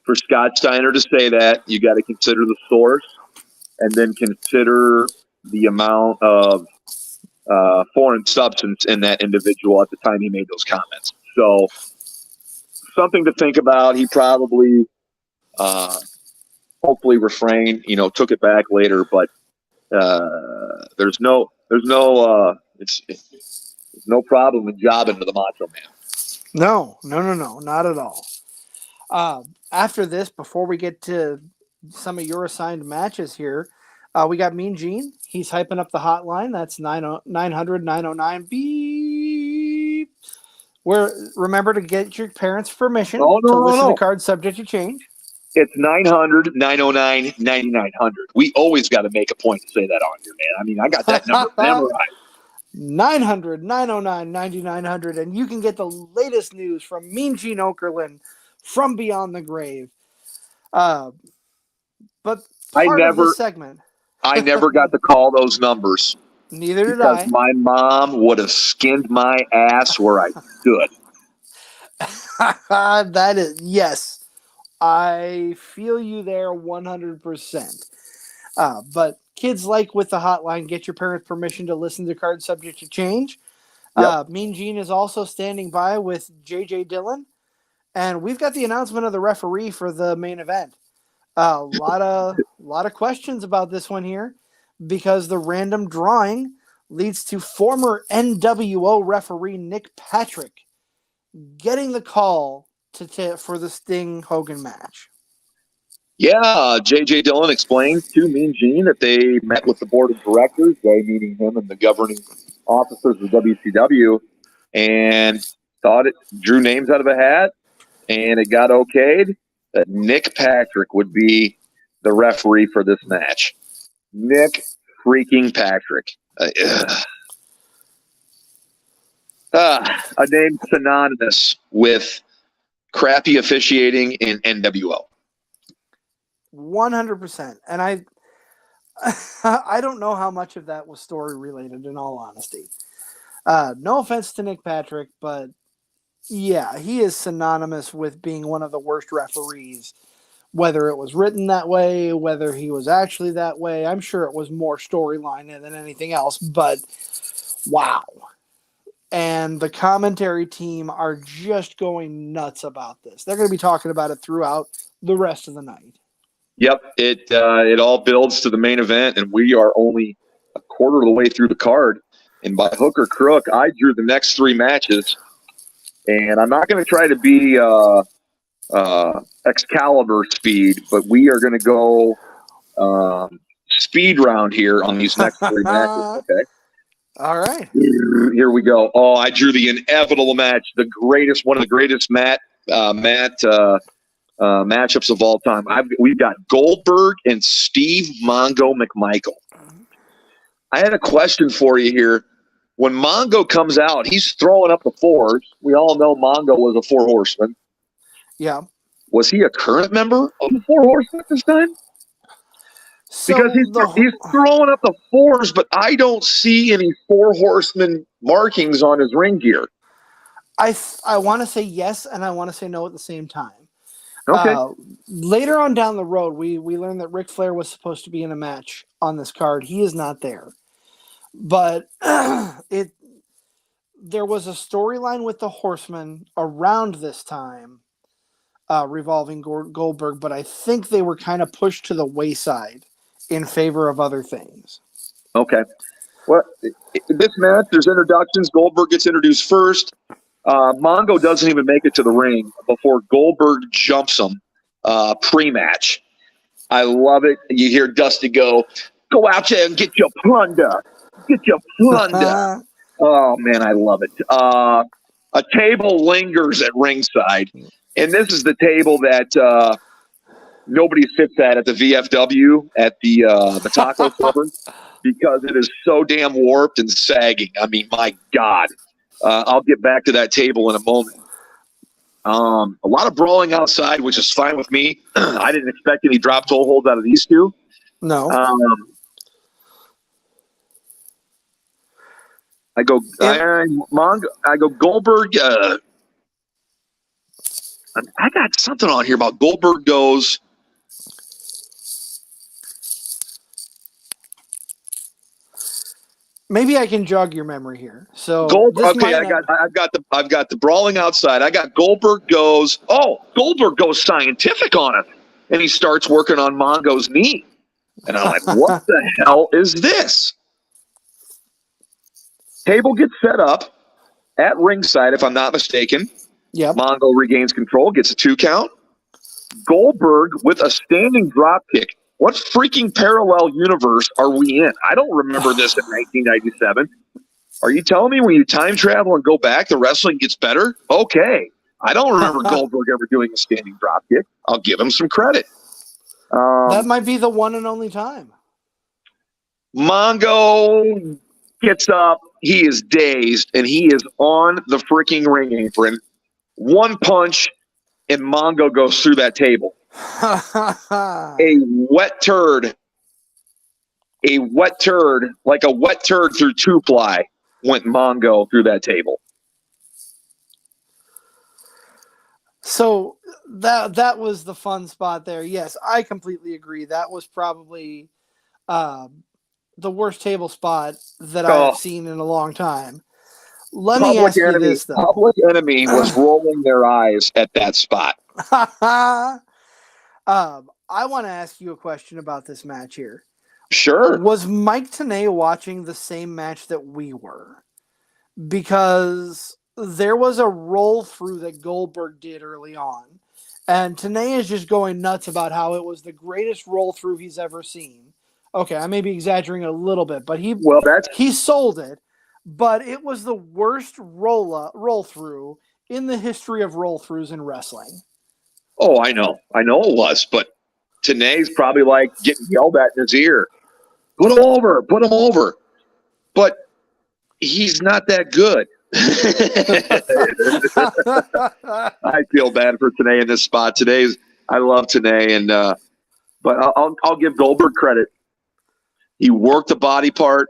For Scott Steiner to say that, you got to consider the source and then consider the amount of foreign substance in that individual at the time he made those comments. So something to think about. He probably, hopefully refrained, took it back later, but there's no problem in jobbing to the Macho Man. No, not at all. After this, before we get to some of your assigned matches here, we got Mean Gene. He's hyping up the hotline. That's 900-909 beep. Remember to get your parents' permission to listen to cards subject to change. It's 900-909-9900. We always got to make a point to say that on here, man. I mean, I got that number memorized. 900-909-9900, and you can get the latest news from Mean Gene Okerlund from beyond the grave. But this segment, I never got to call those numbers. Neither did I. Because my mom would have skinned my ass where I stood. That is, yes, I feel you there 100%. But kids like with the hotline, get your parents' permission to listen to cards subject to change. Yep. Mean Gene is also standing by with JJ Dillon. And we've got the announcement of the referee for the main event. A lot of questions about this one here, because the random drawing leads to former NWO referee Nick Patrick getting the call for the Sting Hogan match. Yeah, J.J. Dillon explained to Mean Gene that they met with the board of directors, they meaning him and the governing officers of WCW, and thought it drew names out of a hat, and it got okayed that Nick Patrick would be the referee for this match. Nick freaking Patrick. A name synonymous with crappy officiating in NWO. 100%. And I don't know how much of that was story related, in all honesty. No offense to Nick Patrick, but yeah, he is synonymous with being one of the worst referees, whether it was written that way, whether he was actually that way. I'm sure it was more storyline than anything else, but wow. And the commentary team are just going nuts about this. They're going to be talking about it throughout the rest of the night. Yep, it all builds to the main event, and we are only a quarter of the way through the card. And by hook or crook, I drew the next three matches. And I'm not going to try to be Excalibur speed, but we are going to go speed round here on these next three matches, okay? All right. Here we go. Oh, I drew the inevitable match, one of the greatest matchups of all time. We've got Goldberg and Steve Mongo McMichael. I had a question for you here. When Mongo comes out, he's throwing up the fours. We all know Mongo was a Four Horseman. Yeah. Was he a current member of the Four Horsemen at this time? So because he's throwing up the fours, but I don't see any Four Horsemen markings on his ring gear. I want to say yes, and I want to say no at the same time. Okay. Later on down the road, we learned that Ric Flair was supposed to be in a match on this card. He is not there. But there was a storyline with the Horsemen around this time revolving Goldberg, but I think they were kind of pushed to the wayside in favor of other things. Okay. Well, this match, there's introductions. Goldberg gets introduced first. Mongo doesn't even make it to the ring before Goldberg jumps him pre-match. I love it. You hear Dusty go out there and get your plunder. Get your plunder. Oh, man, I love it. A table lingers at ringside. And this is the table that nobody sits at the VFW at the taco supper because it is so damn warped and sagging. I mean, my God. I'll get back to that table in a moment. A lot of brawling outside, which is fine with me. I didn't expect any drop toe holds out of these two. No. I go Goldberg. I got something on here about Goldberg goes. Maybe I can jog your memory here. So I've got the brawling outside. I got Goldberg goes. Oh, Goldberg goes scientific on it, and he starts working on Mongo's knee, and I'm like, what the hell is this? Table gets set up at ringside, if I'm not mistaken. Yep. Mongo regains control, gets a 2 count. Goldberg with a standing drop kick. What freaking parallel universe are we in? I don't remember this in 1997. Are you telling me when you time travel and go back, the wrestling gets better? Okay. I don't remember Goldberg ever doing a standing drop kick. I'll give him some credit. That might be the one and only time. Mongo gets up. He is dazed, and he is on the freaking ring apron. One punch, and Mongo goes through that table. A wet turd, like a wet turd through 2-ply, went Mongo through that table. So that was the fun spot there. Yes, I completely agree. That was probably the worst table spot that I've seen in a long time. Let me ask you this, though. Public Enemy was rolling their eyes at that spot. I want to ask you a question about this match here. Sure. Was Mike Tenay watching the same match that we were? Because there was a roll through that Goldberg did early on, and Tenay is just going nuts about how it was the greatest roll through he's ever seen. Okay, I may be exaggerating a little bit, but he sold it. But it was the worst roll through in the history of roll throughs in wrestling. Oh, I know it was, but Tenay's probably like getting yelled at in his ear. Put him over. But he's not that good. I feel bad for Tenay in this spot. I love Tenay, but I'll give Goldberg credit. He worked the body part.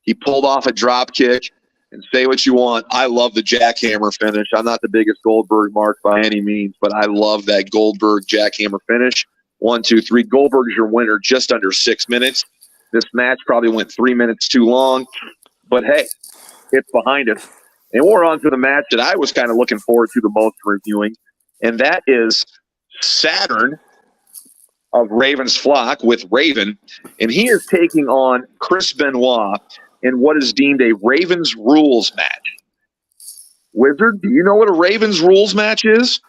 He pulled off a drop kick, and say what you want. I love the jackhammer finish. I'm not the biggest Goldberg mark by any means, but I love that Goldberg jackhammer finish. 1, 2, 3. Goldberg's your winner, just under 6 minutes. This match probably went 3 minutes too long, but hey, it's behind us. And we're on to the match that I was kind of looking forward to the most reviewing, and that is Saturn of Raven's Flock with Raven, and he is taking on Chris Benoit in what is deemed a Ravens Rules match. Wizard, do you know what a Ravens Rules match is?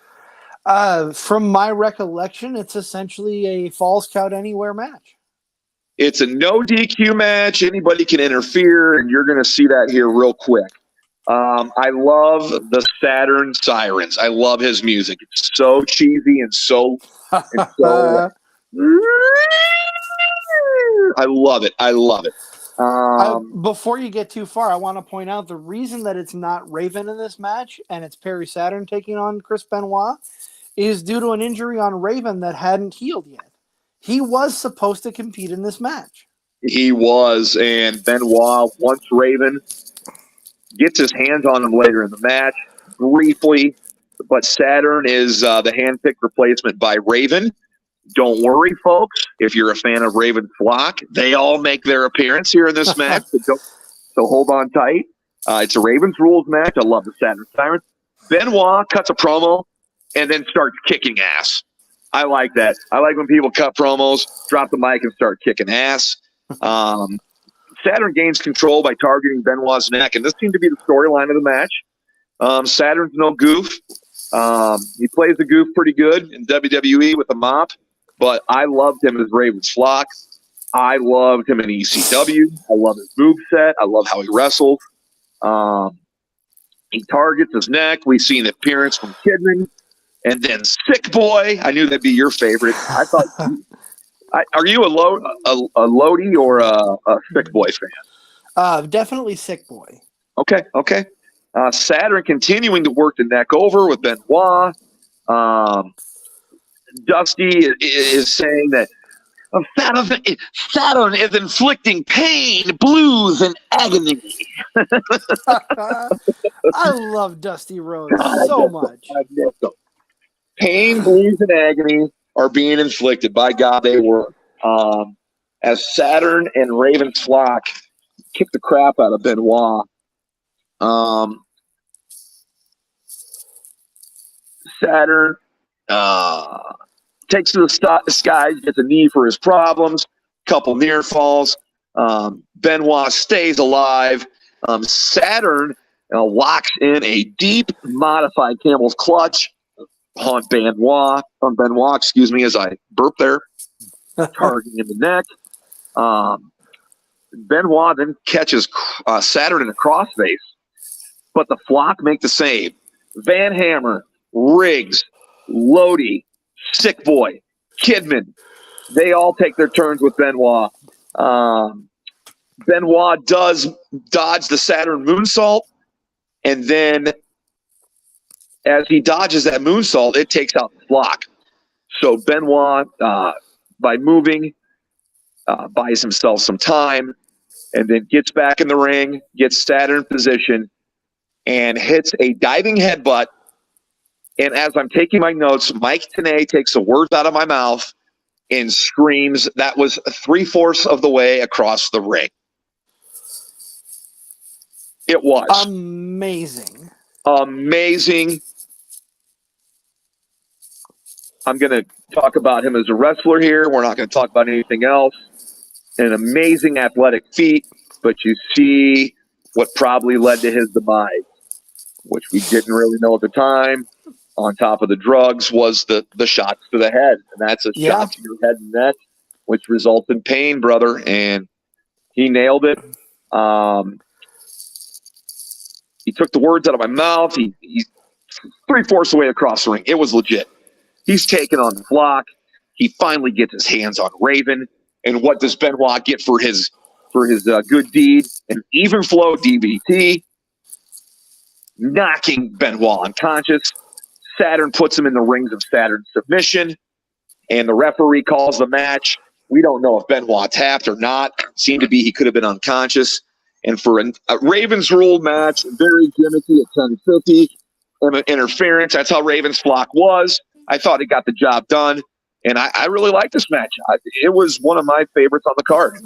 From my recollection, it's essentially a Falls Count Anywhere match. It's a no DQ match. Anybody can interfere, and you're going to see that here real quick. I love the Saturn Sirens. I love his music. It's so cheesy and so I love it. Before you get too far, I want to point out the reason that it's not Raven in this match and it's Perry Saturn taking on Chris Benoit is due to an injury on Raven that hadn't healed yet. He was supposed to compete in this match. He was, and Benoit, once Raven gets his hands on him later in the match, briefly, but Saturn is the hand-picked replacement by Raven. Don't worry, folks. If you're a fan of Raven's Flock, they all make their appearance here in this match. So hold on tight. It's a Ravens Rules match. I love the Saturn Sirens. Benoit cuts a promo and then starts kicking ass. I like that. I like when people cut promos, drop the mic, and start kicking ass. Saturn gains control by targeting Benoit's neck, and this seemed to be the storyline of the match. Saturn's no goof. He plays the goof pretty good in WWE with the mop, but I loved him as Ravens Flock. I loved him in ECW. I love his moveset. I love how he wrestles. He targets his neck. We see an appearance from Kidman. And then Sick Boy. I knew that'd be your favorite. I thought. Are you a Lodi or a Sick Boy fan? Definitely Sick Boy. Okay. Saturn continuing to work the neck over with Benoit. Dusty is saying that Saturn is inflicting pain, blues, and agony. I love Dusty Rhodes so much. Pain, blues, and agony are being inflicted. By God, they were. As Saturn and Raven's flock kicked the crap out of Benoit. Saturn takes to the skies, gets a knee for his problems, couple near falls. Benoit stays alive. Saturn locks in a deep modified Camel's clutch on Benoit, as I burp there, targeting in the neck. Benoit then catches Saturn in the crossface, but the flock make the save. Van Hammer, Riggs, Lodi, Sick Boy, Kidman, they all take their turns with Benoit. Benoit does dodge the Saturn moonsault, and then as he dodges that moonsault, it takes out the flock. So Benoit, by moving, buys himself some time, and then gets back in the ring, gets Saturn in position, and hits a diving headbutt. And as I'm taking my notes, Mike Tenay takes the words out of my mouth and screams, that was 3/4 of the way across the ring. It was. Amazing. I'm going to talk about him as a wrestler here. We're not going to talk about anything else. An amazing athletic feat, but you see what probably led to his demise, which we didn't really know at the time. On top of the drugs was the shots to the head, and that's a shot to your head and neck, which results in pain, brother. And he nailed it. He took the words out of my mouth. He's 3/4 away across the ring. It was legit. He's taken on the flock. He finally gets his hands on Raven. And what does Benoit get for his good deed? An even flow DVT, knocking Benoit unconscious. Saturn puts him in the rings of Saturn's submission, and the referee calls the match. We don't know if Benoit tapped or not. Seemed to be he could have been unconscious. And for a Ravens ruled match, very gimmicky at 10:50, interference. That's how Ravens flock was. I thought it got the job done, and I really liked this match. It was one of my favorites on the card.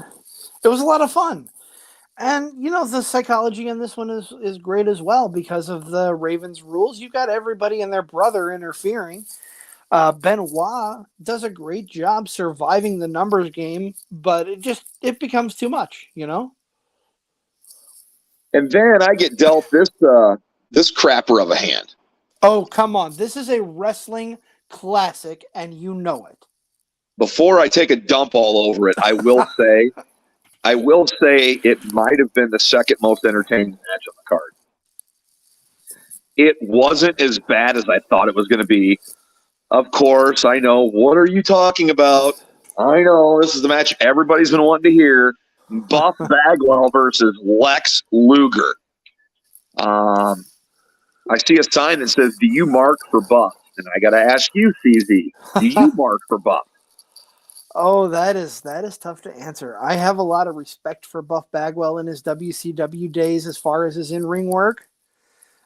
It was a lot of fun. And, the psychology in this one is great as well because of the Ravens rules. You've got everybody and their brother interfering. Benoit does a great job surviving the numbers game, but it becomes too much, And then I get dealt this crapper of a hand. Oh, come on. This is a wrestling classic, and you know it. Before I take a dump all over it, I will say it might have been the second most entertaining match on the card. It wasn't as bad as I thought it was going to be. Of course, I know. What are you talking about? I know. This is the match everybody's been wanting to hear. Buff Bagwell versus Lex Luger. I see a sign that says, do you mark for Buff? And I got to ask you, CZ, do you mark for Buff? Oh, that is tough to answer. I have a lot of respect for Buff Bagwell in his WCW days as far as his in-ring work.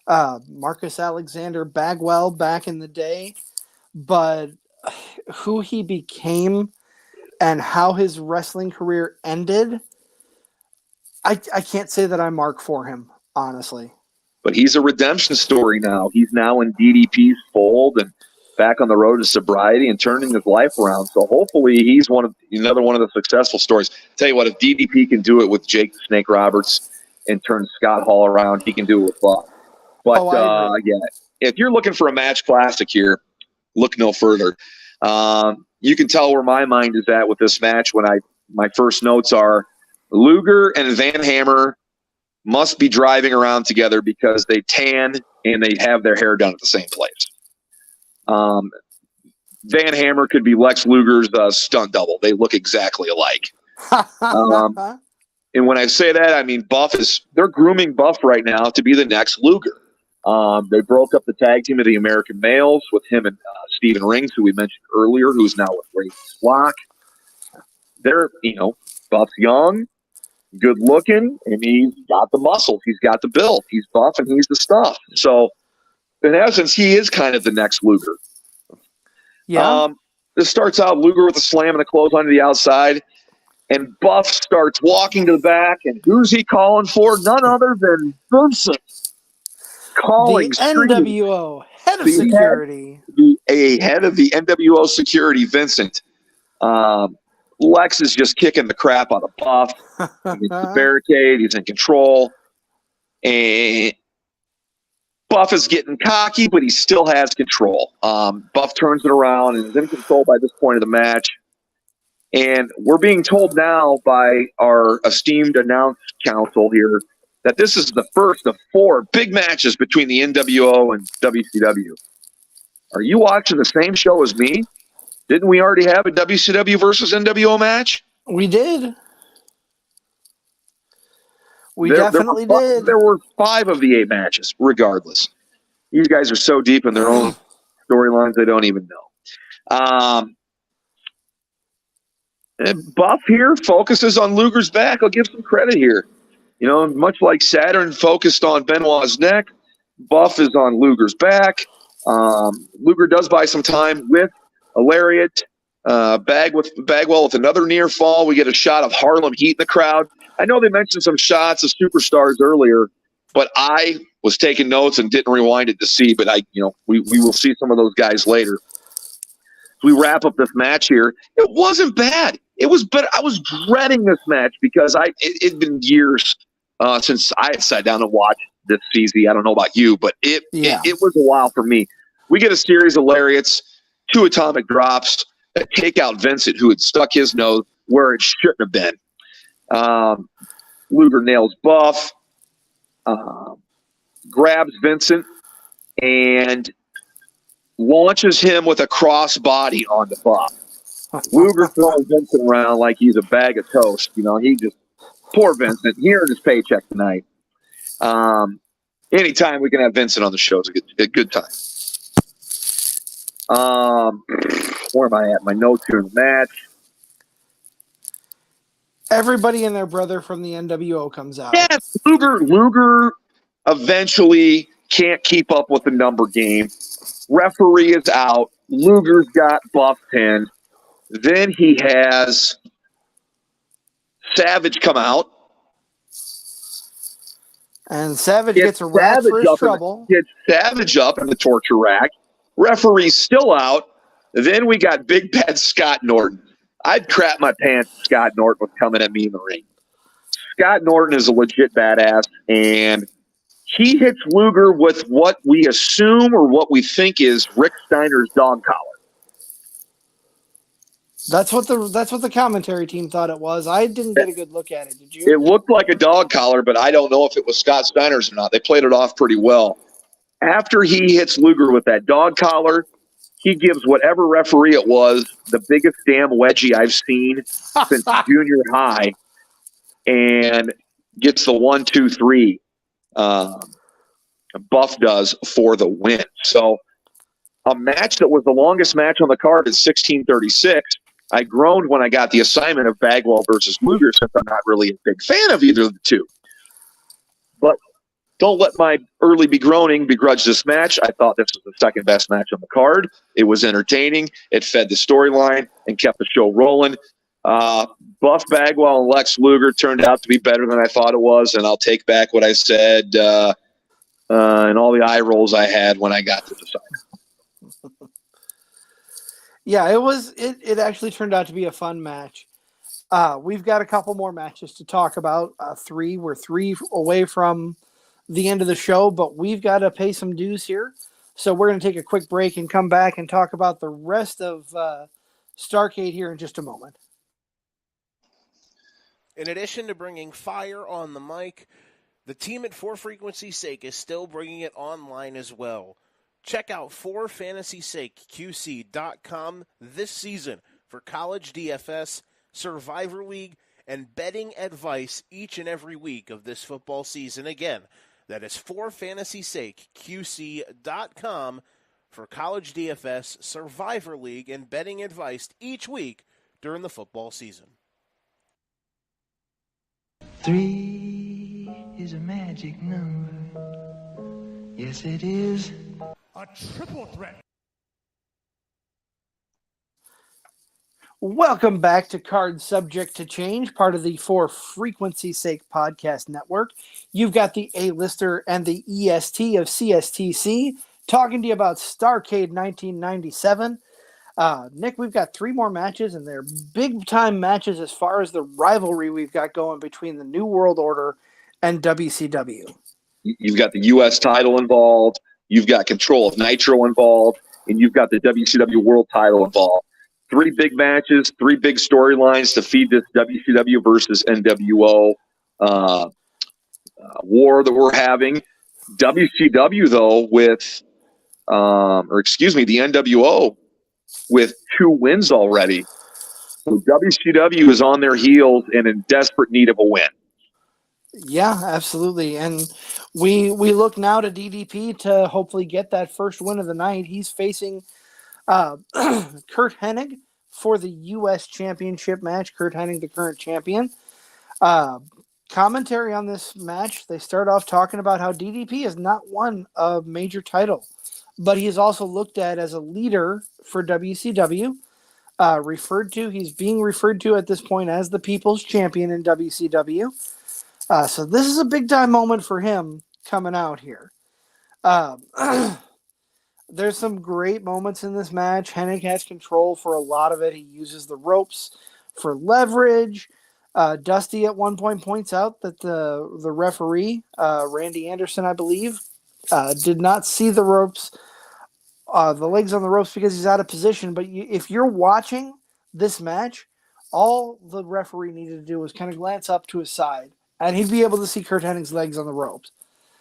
Marcus Alexander Bagwell back in the day. But who he became and how his wrestling career ended, I can't say that I mark for him, honestly. But he's a redemption story now. He's now in DDP's fold and back on the road to sobriety and turning his life around. So hopefully he's another one of the successful stories. Tell you what, if DDP can do it with Jake the Snake Roberts and turn Scott Hall around, he can do it with Buff. But yeah, if you're looking for a match classic here, look no further. You can tell where my mind is at with this match when my first notes are Luger and Van Hammer must be driving around together because they tan and they have their hair done at the same place. Van Hammer could be Lex Luger's stunt double. They look exactly alike. And when I say that, I mean they're grooming Buff right now to be the next Luger. They broke up the tag team of the American Males with him and Steven Rings, who we mentioned earlier, who's now with Ray Flock. They're, Buff's young, good looking, and he's got the muscles. He's got the build. He's buff and he's the stuff. So, in essence, he is kind of the next Luger. Yeah. This starts out Luger with a slam and a clothesline to the outside, and Buff starts walking to the back, and who's he calling for? None other than Vincent. Calling the NWO head of security. Head of the NWO security, Vincent. Lex is just kicking the crap out of Buff. He's the barricade. He's in control. And Buff is getting cocky, but he still has control. Buff turns it around and is in control by this point of the match. And we're being told now by our esteemed announce council here that this is the first of 4 big matches between the NWO and WCW. Are you watching the same show as me? Didn't we already have a WCW versus NWO match? We did. We definitely did. There were 5 of the 8 matches, regardless. These guys are so deep in their own storylines they don't even know. Buff here focuses on Luger's back. I'll give some credit here. Much like Saturn focused on Benoit's neck, Buff is on Luger's back. Luger does buy some time with a lariat. Bagwell with another near fall. We get a shot of Harlem Heat in the crowd. I know they mentioned some shots of superstars earlier, but I was taking notes and didn't rewind it to see. But we will see some of those guys later. We wrap up this match here. It wasn't bad. It was better. I was dreading this match because it'd been years since I had sat down and watched this CZ. I don't know about you, but it was a while for me. We get a series of lariats, 2 atomic drops that take out Vincent, who had stuck his nose where it shouldn't have been. Luger nails Buff, grabs Vincent, and launches him with a crossbody onto Buff. Luger throwing Vincent around like he's a bag of toast. He just, poor Vincent, he earned his paycheck tonight. Anytime we can have Vincent on the show is a good time. Where am I at? My notes here in the match. Everybody and their brother from the NWO comes out. Yeah, Luger eventually can't keep up with the number game. Referee is out. Luger's got Buff pinned. Then he has Savage come out. And Savage gets a rack for his trouble. Gets Savage up in the torture rack. Referee's still out. Then we got Big Bad Scott Norton. I'd crap my pants if Scott Norton was coming at me in the ring. Scott Norton is a legit badass, and he hits Luger with what we assume or what we think is Rick Steiner's dog collar. That's what the commentary team thought it was. I didn't get a good look at it. Did you? It looked like a dog collar, but I don't know if it was Scott Steiner's or not. They played it off pretty well. After he hits Luger with that dog collar, he gives whatever referee it was the biggest damn wedgie I've seen since junior high, and gets the 1, 2, 3. Buff does for the win. So a match that was the longest match on the card is 16:36. I groaned when I got the assignment of Bagwell versus Luger since I'm not really a big fan of either of the two. But don't let my early begroaning begrudge this match. I thought this was the second best match on the card. It was entertaining. It fed the storyline and kept the show rolling. Buff Bagwell and Lex Luger turned out to be better than I thought it was, and I'll take back what I said and all the eye rolls I had when I got to the side. Yeah, it actually turned out to be a fun match. We've got a couple more matches to talk about. We're 3 away from the end of the show, but we've got to pay some dues here. So we're going to take a quick break and come back and talk about the rest of Starrcade here in just a moment. In addition to bringing fire on the mic, the team at For Frequency's Sake is still bringing it online as well. Check out forfantasysakeqc.com this season for college DFS, Survivor League, and betting advice each and every week of this football season. Again, that is forfantasysakeqc.com for college DFS, Survivor League, and betting advice each week during the football season. 3 is a magic number. Yes, it is. A triple threat. Welcome back to Card Subject to Change, part of the For Frequency's Sake podcast network. You've got the A-lister and the EST of CSTC talking to you about Starrcade 1997. Nick, we've got 3 more matches, and they're big-time matches as far as the rivalry we've got going between the New World Order and WCW. You've got the U.S. title involved. You've got control of Nitro involved, and you've got the WCW World title involved. 3 big matches, 3 big storylines to feed this WCW versus NWO war that we're having. WCW, though, the NWO with 2 wins already. So WCW is on their heels and in desperate need of a win. Yeah, absolutely. And we look now to DDP to hopefully get that first win of the night. He's facing Kurt Hennig for the U.S. Championship match. Kurt Hennig, the current champion. Commentary on this match, they start off talking about how DDP has not won a major title, but he is also looked at as a leader for WCW. He's being referred to at this point as the People's Champion in WCW. So this is a big-time moment for him coming out here. There's some great moments in this match. Hennig has control for a lot of it. He uses the ropes for leverage. Dusty at one point points out that the referee, Randy Anderson, I believe, did not see the ropes, the legs on the ropes because he's out of position. But if you're watching this match, all the referee needed to do was kind of glance up to his side, and he'd be able to see Kurt Hennig's legs on the ropes.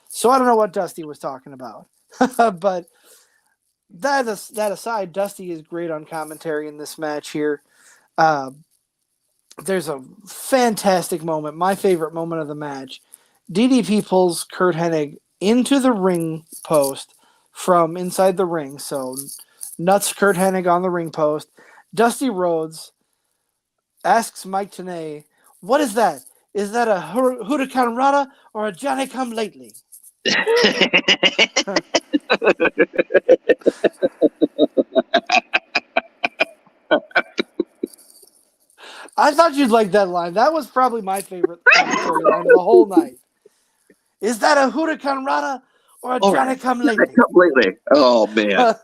So I don't know what Dusty was talking about. But that aside, Dusty is great on commentary in this match here. There's a fantastic moment, my favorite moment of the match. DDP pulls Kurt Hennig into the ring post from inside the ring. So nuts Kurt Hennig on the ring post. Dusty Rhodes asks Mike Tenay, "What is that? Is that a Hurricane Rada or a Johnny Come Lately?" I thought you'd like that line. That was probably my favorite commentary line of the whole night. Is that a Hurricane Rada or a Johnny Come Lately? Oh, man.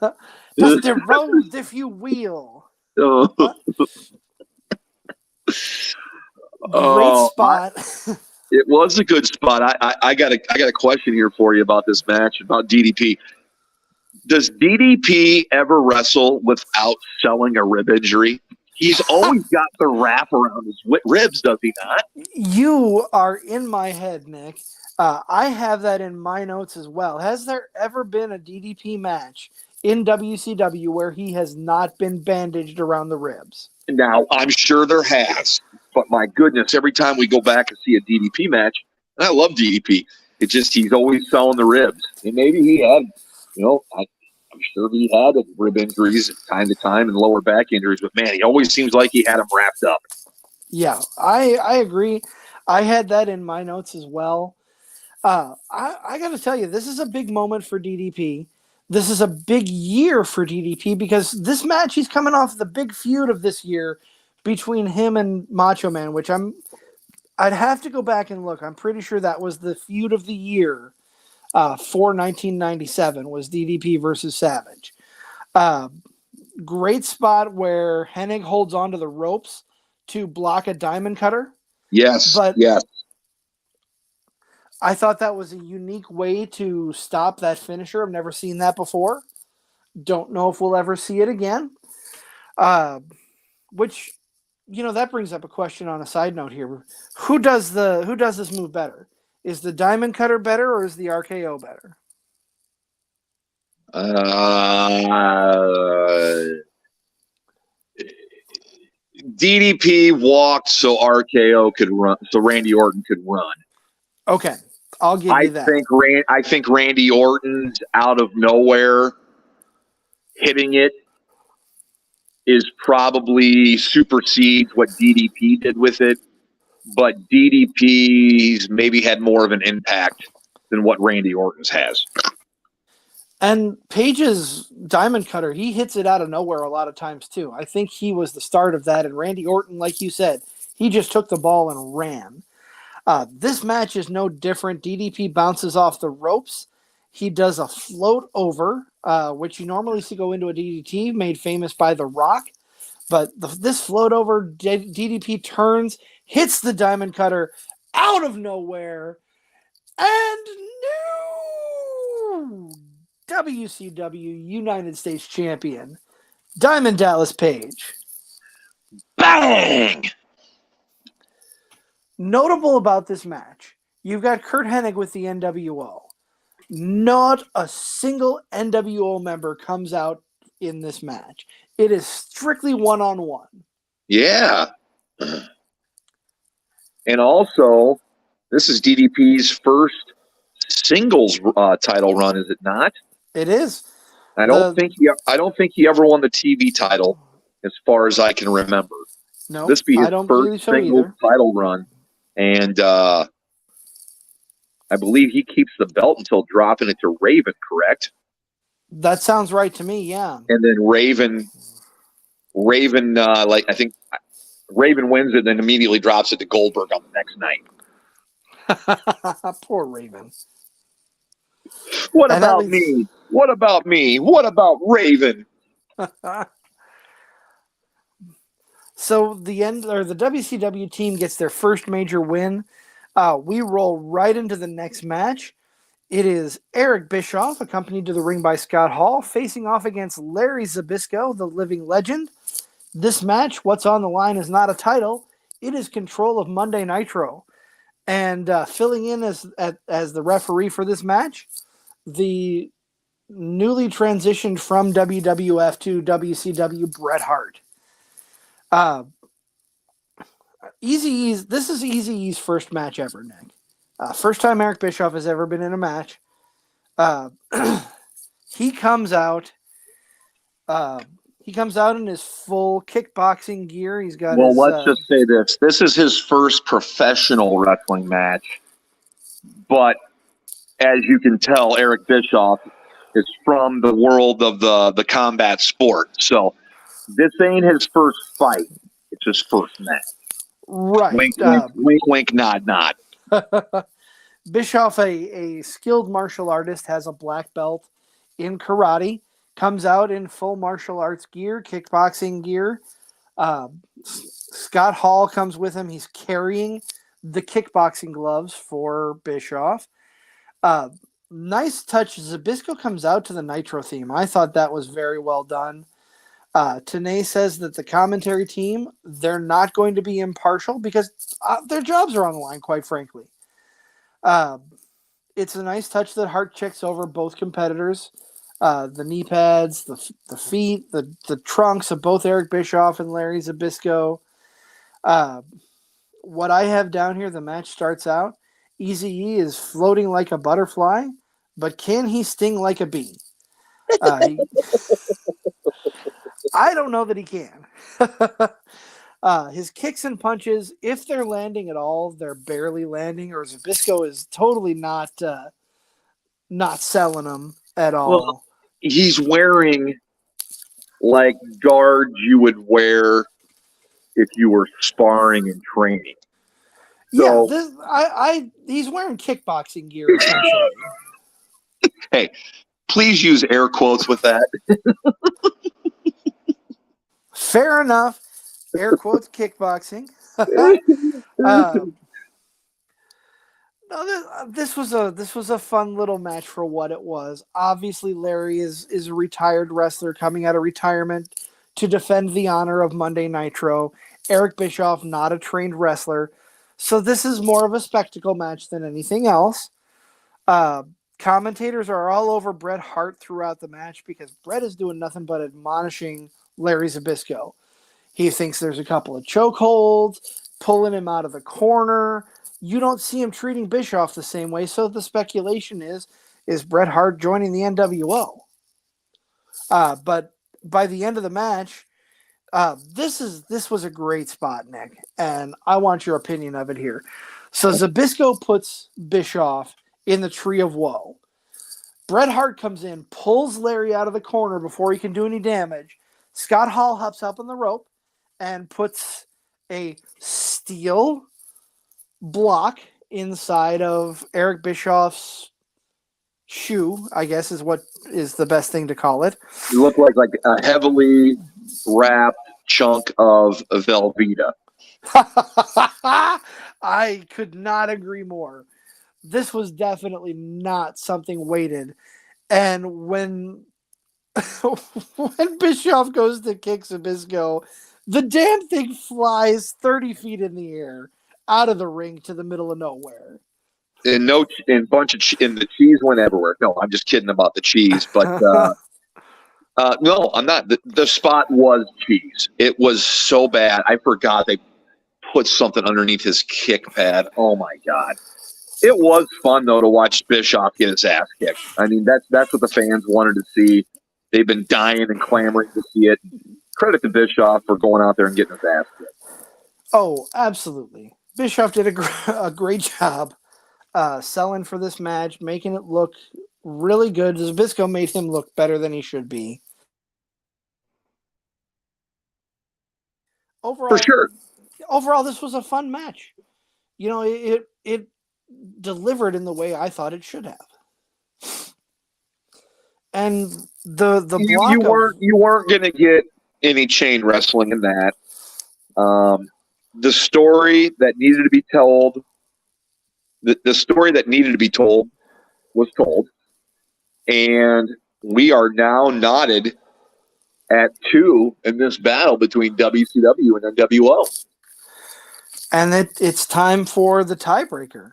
Dusty Rhodes, if you will. Oh. Great spot. It was a good spot. I got a question here for you about this match, about DDP. Does DDP ever wrestle without selling a rib injury? He's always got the wrap around his ribs, does he not? You are in my head, Nick. I have that in my notes as well. Has there ever been a DDP match in WCW where he has not been bandaged around the ribs? Now, I'm sure there has. But my goodness, every time we go back and see a DDP match, and I love DDP, it's just he's always selling the ribs. And maybe he had, I'm sure he had rib injuries time to time and lower back injuries, but man, he always seems like he had them wrapped up. Yeah, I agree. I had that in my notes as well. I got to tell you, this is a big moment for DDP. This is a big year for DDP because this match, he's coming off the big feud of this year between him and Macho Man, which I'd have to go back and look. I'm pretty sure that was the feud of the year for 1997 was DDP versus Savage. Great spot where Hennig holds onto the ropes to block a diamond cutter. Yes, but yes. I thought that was a unique way to stop that finisher. I've never seen that before. Don't know if we'll ever see it again. Which, that brings up a question on a side note here. Who does this move better? Is the diamond cutter better or is the RKO better? DDP walked so RKO could run, so Randy Orton could run. Okay, I'll give you that. I think Randy Orton's out of nowhere hitting it is probably supersedes what DDP did with it, but DDP's maybe had more of an impact than what Randy Orton's has. And Page's diamond cutter, he hits it out of nowhere a lot of times too. I think he was the start of that. And Randy Orton, like you said, he just took the ball and ran. This match is no different. DDP bounces off the ropes. He does a float over, which you normally see go into a DDT, made famous by The Rock. But this float over, DDP turns, hits the diamond cutter out of nowhere, and new WCW United States Champion, Diamond Dallas Page. Bang! Notable about this match, you've got Kurt Hennig with the NWO. Not a single NWO member comes out in this match. It is strictly one-on-one. Yeah. And also, this is DDP's first singles title run, is it not? It is. I don't think he ever won the TV title, as far as I can remember. No, This be his I don't first believe so singles either. title run, and I believe he keeps the belt until dropping it to Raven. Correct? That sounds right to me. Yeah. And then Raven, I think Raven wins it, then immediately drops it to Goldberg on the next night. Poor Raven. What about me? What about me? What about Raven? So the WCW team gets their first major win. We roll right into the next match. It is Eric Bischoff, accompanied to the ring by Scott Hall, facing off against Larry Zbyszko, the living legend. This match, what's on the line is not a title. It is control of Monday Nitro. And filling in as the referee for this match, the newly transitioned from WWF to WCW, Bret Hart. Eazy-E's. This is Eazy-E's first match ever, Nick. First time Eric Bischoff has ever been in a match. He comes out. He comes out in his full kickboxing gear. He's got. Well, let's just say this: this is his first professional wrestling match. But as you can tell, Eric Bischoff is from the world of the combat sport. So this ain't his first fight; it's his first match. Right. Wink, wink, wink, wink, nod, nod. Bischoff, a skilled martial artist, has a black belt in karate, comes out in full martial arts gear, kickboxing gear. Scott Hall comes with him. He's carrying the kickboxing gloves for Bischoff. Nice touch. Zbyszko comes out to the Nitro theme. I thought that was very well done. Tenay says that the commentary team, they're not going to be impartial because their jobs are on the line, quite frankly. It's a nice touch that Hart checks over both competitors. The knee pads, the feet, the trunks of both Eric Bischoff and Larry Zbyszko. What I have down here, the match starts out. Eazy-E is floating like a butterfly, but can he sting like a bee? I don't know that he can. His kicks and punches, if they're landing at all, they're barely landing, or Zbyszko is totally not selling them at all. Well, he's wearing like guards you would wear if you were sparring and training. So, yeah, he's wearing kickboxing gear essentially. Hey, please use air quotes with that. Fair enough. Air quotes kickboxing. This was a fun little match for what it was. Obviously, Larry is a retired wrestler coming out of retirement to defend the honor of Monday Nitro. Eric Bischoff, not a trained wrestler. So this is more of a spectacle match than anything else. Commentators are all over Bret Hart throughout the match because Bret is doing nothing but admonishing Larry Zbyszko. He thinks there's a couple of chokeholds, pulling him out of the corner. You don't see him treating Bischoff the same way, so the speculation is Bret Hart joining the NWO? But by the end of the match, this was a great spot, Nick, and I want your opinion of it here. So Zbyszko puts Bischoff in the Tree of Woe. Bret Hart comes in, pulls Larry out of the corner before he can do any damage. Scott Hall hops up on the rope and puts a steel block inside of Eric Bischoff's shoe, I guess is what is the best thing to call it. You look like a heavily wrapped chunk of Velveeta. I could not agree more. This was definitely not something weighted. And when Bischoff goes to kick Zbyszko, the damn thing flies 30 feet in the air out of the ring to the middle of nowhere. And the cheese went everywhere. No, I'm just kidding about the cheese, but no, I'm not. The spot was cheese. It was so bad. I forgot they put something underneath his kick pad. Oh my God. It was fun though to watch Bischoff get his ass kicked. I mean, that's what the fans wanted to see. They've been dying and clamoring to see it. Credit to Bischoff for going out there and getting his ass kicked. Oh, absolutely. Bischoff did a great job selling for this match, making it look really good. Zbyszko made him look better than he should be. Overall, For sure. Overall, this was a fun match. You know, it delivered in the way I thought it should have. And the block you weren't going to get any chain wrestling in that. The story that needed to be told, the story that needed to be told was told, and we are now knotted at 2 in this battle between WCW and NWO. And it's time for the tiebreaker.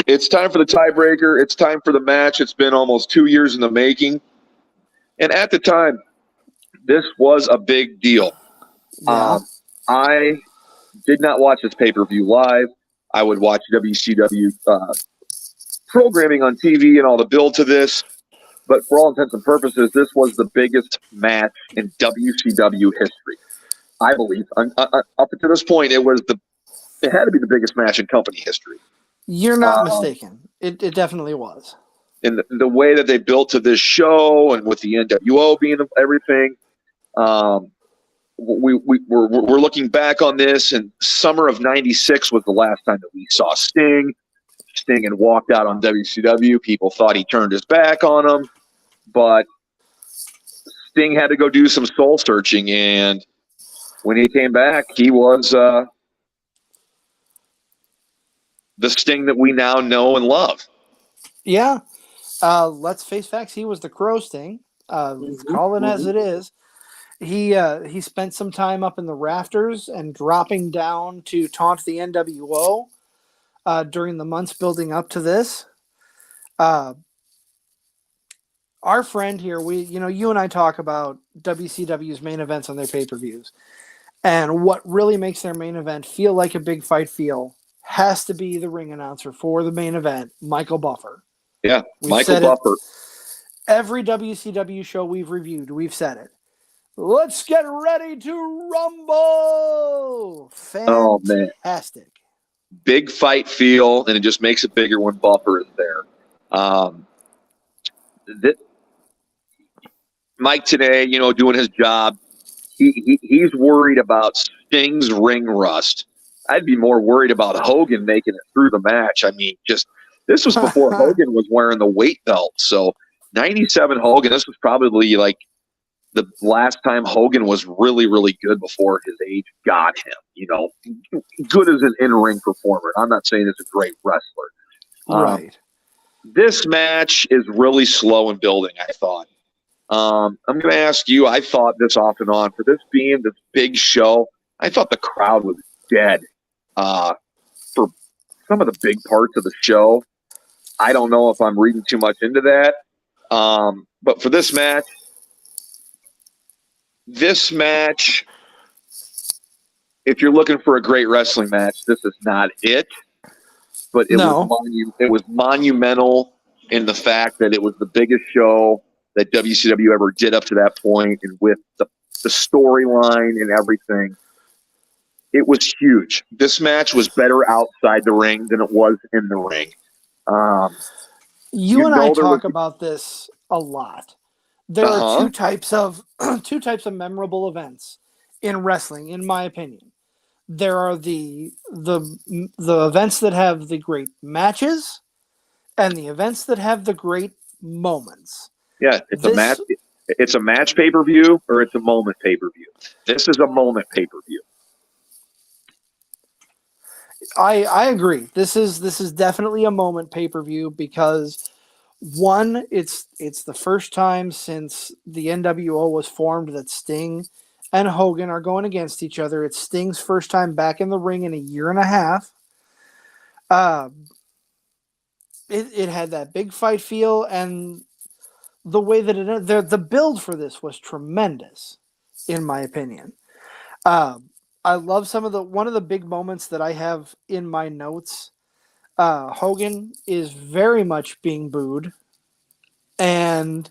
It's time for the tiebreaker. It's time for the match. It's been almost 2 years in the making. And at the time, this was a big deal. Yeah. I did not watch this pay-per-view live. I would watch WCW programming on TV and all the build to this. But for all intents and purposes, this was the biggest match in WCW history. I believe. Up to this point, it had to be the biggest match in company history. You're not mistaken. It definitely was. In the way that they built to this show and with the NWO being everything, we're looking back on this, and summer of '96 was the last time that we saw Sting. Sting had walked out on WCW. People thought he turned his back on them, but Sting had to go do some soul searching, and when he came back, he was the Sting that we now know and love. Yeah. Let's face facts. He was the Crow Sting. Call it as it is. He spent some time up in the rafters and dropping down to taunt the NWO during the months building up to this. Our friend here, you and I talk about WCW's main events on their pay-per-views. And what really makes their main event feel like a big fight has to be the ring announcer for the main event, Michael Buffer. Yeah, Michael Buffer. Every WCW show we've reviewed, we've said it. Let's get ready to rumble! Fantastic. Big fight feel, and it just makes it bigger when Buffer is there. Mike today, doing his job, he's worried about Sting's ring rust. I'd be more worried about Hogan making it through the match. I mean, this was before Hogan was wearing the weight belt. So 97 Hogan, this was probably like the last time Hogan was really, really good before his age got him. Good as an in-ring performer. I'm not saying he's a great wrestler. Right. This match is really slow in building, I thought. I'm going to ask you, I thought this off and on, for this being this big show, I thought the crowd was dead for some of the big parts of the show. I don't know if I'm reading too much into that. But for this match, if you're looking for a great wrestling match, this is not it. But it was monumental in the fact that it was the biggest show that WCW ever did up to that point, and with the storyline and everything, it was huge. This match was better outside the ring than it was in the ring. You and I talk about this a lot. There are two types of memorable events in wrestling, in my opinion. There are the events that have the great matches, and the events that have the great moments. Yeah, it's a match. It's a match pay-per-view, or it's a moment pay-per-view. This is a moment pay-per-view. I agree. This is definitely a moment pay-per-view because one, it's the first time since the NWO was formed that Sting and Hogan are going against each other. It's Sting's first time back in the ring in a year and a half. It had that big fight feel, and the way that the build for this was tremendous, in my opinion. I love one of the big moments that I have in my notes. Hogan is very much being booed, and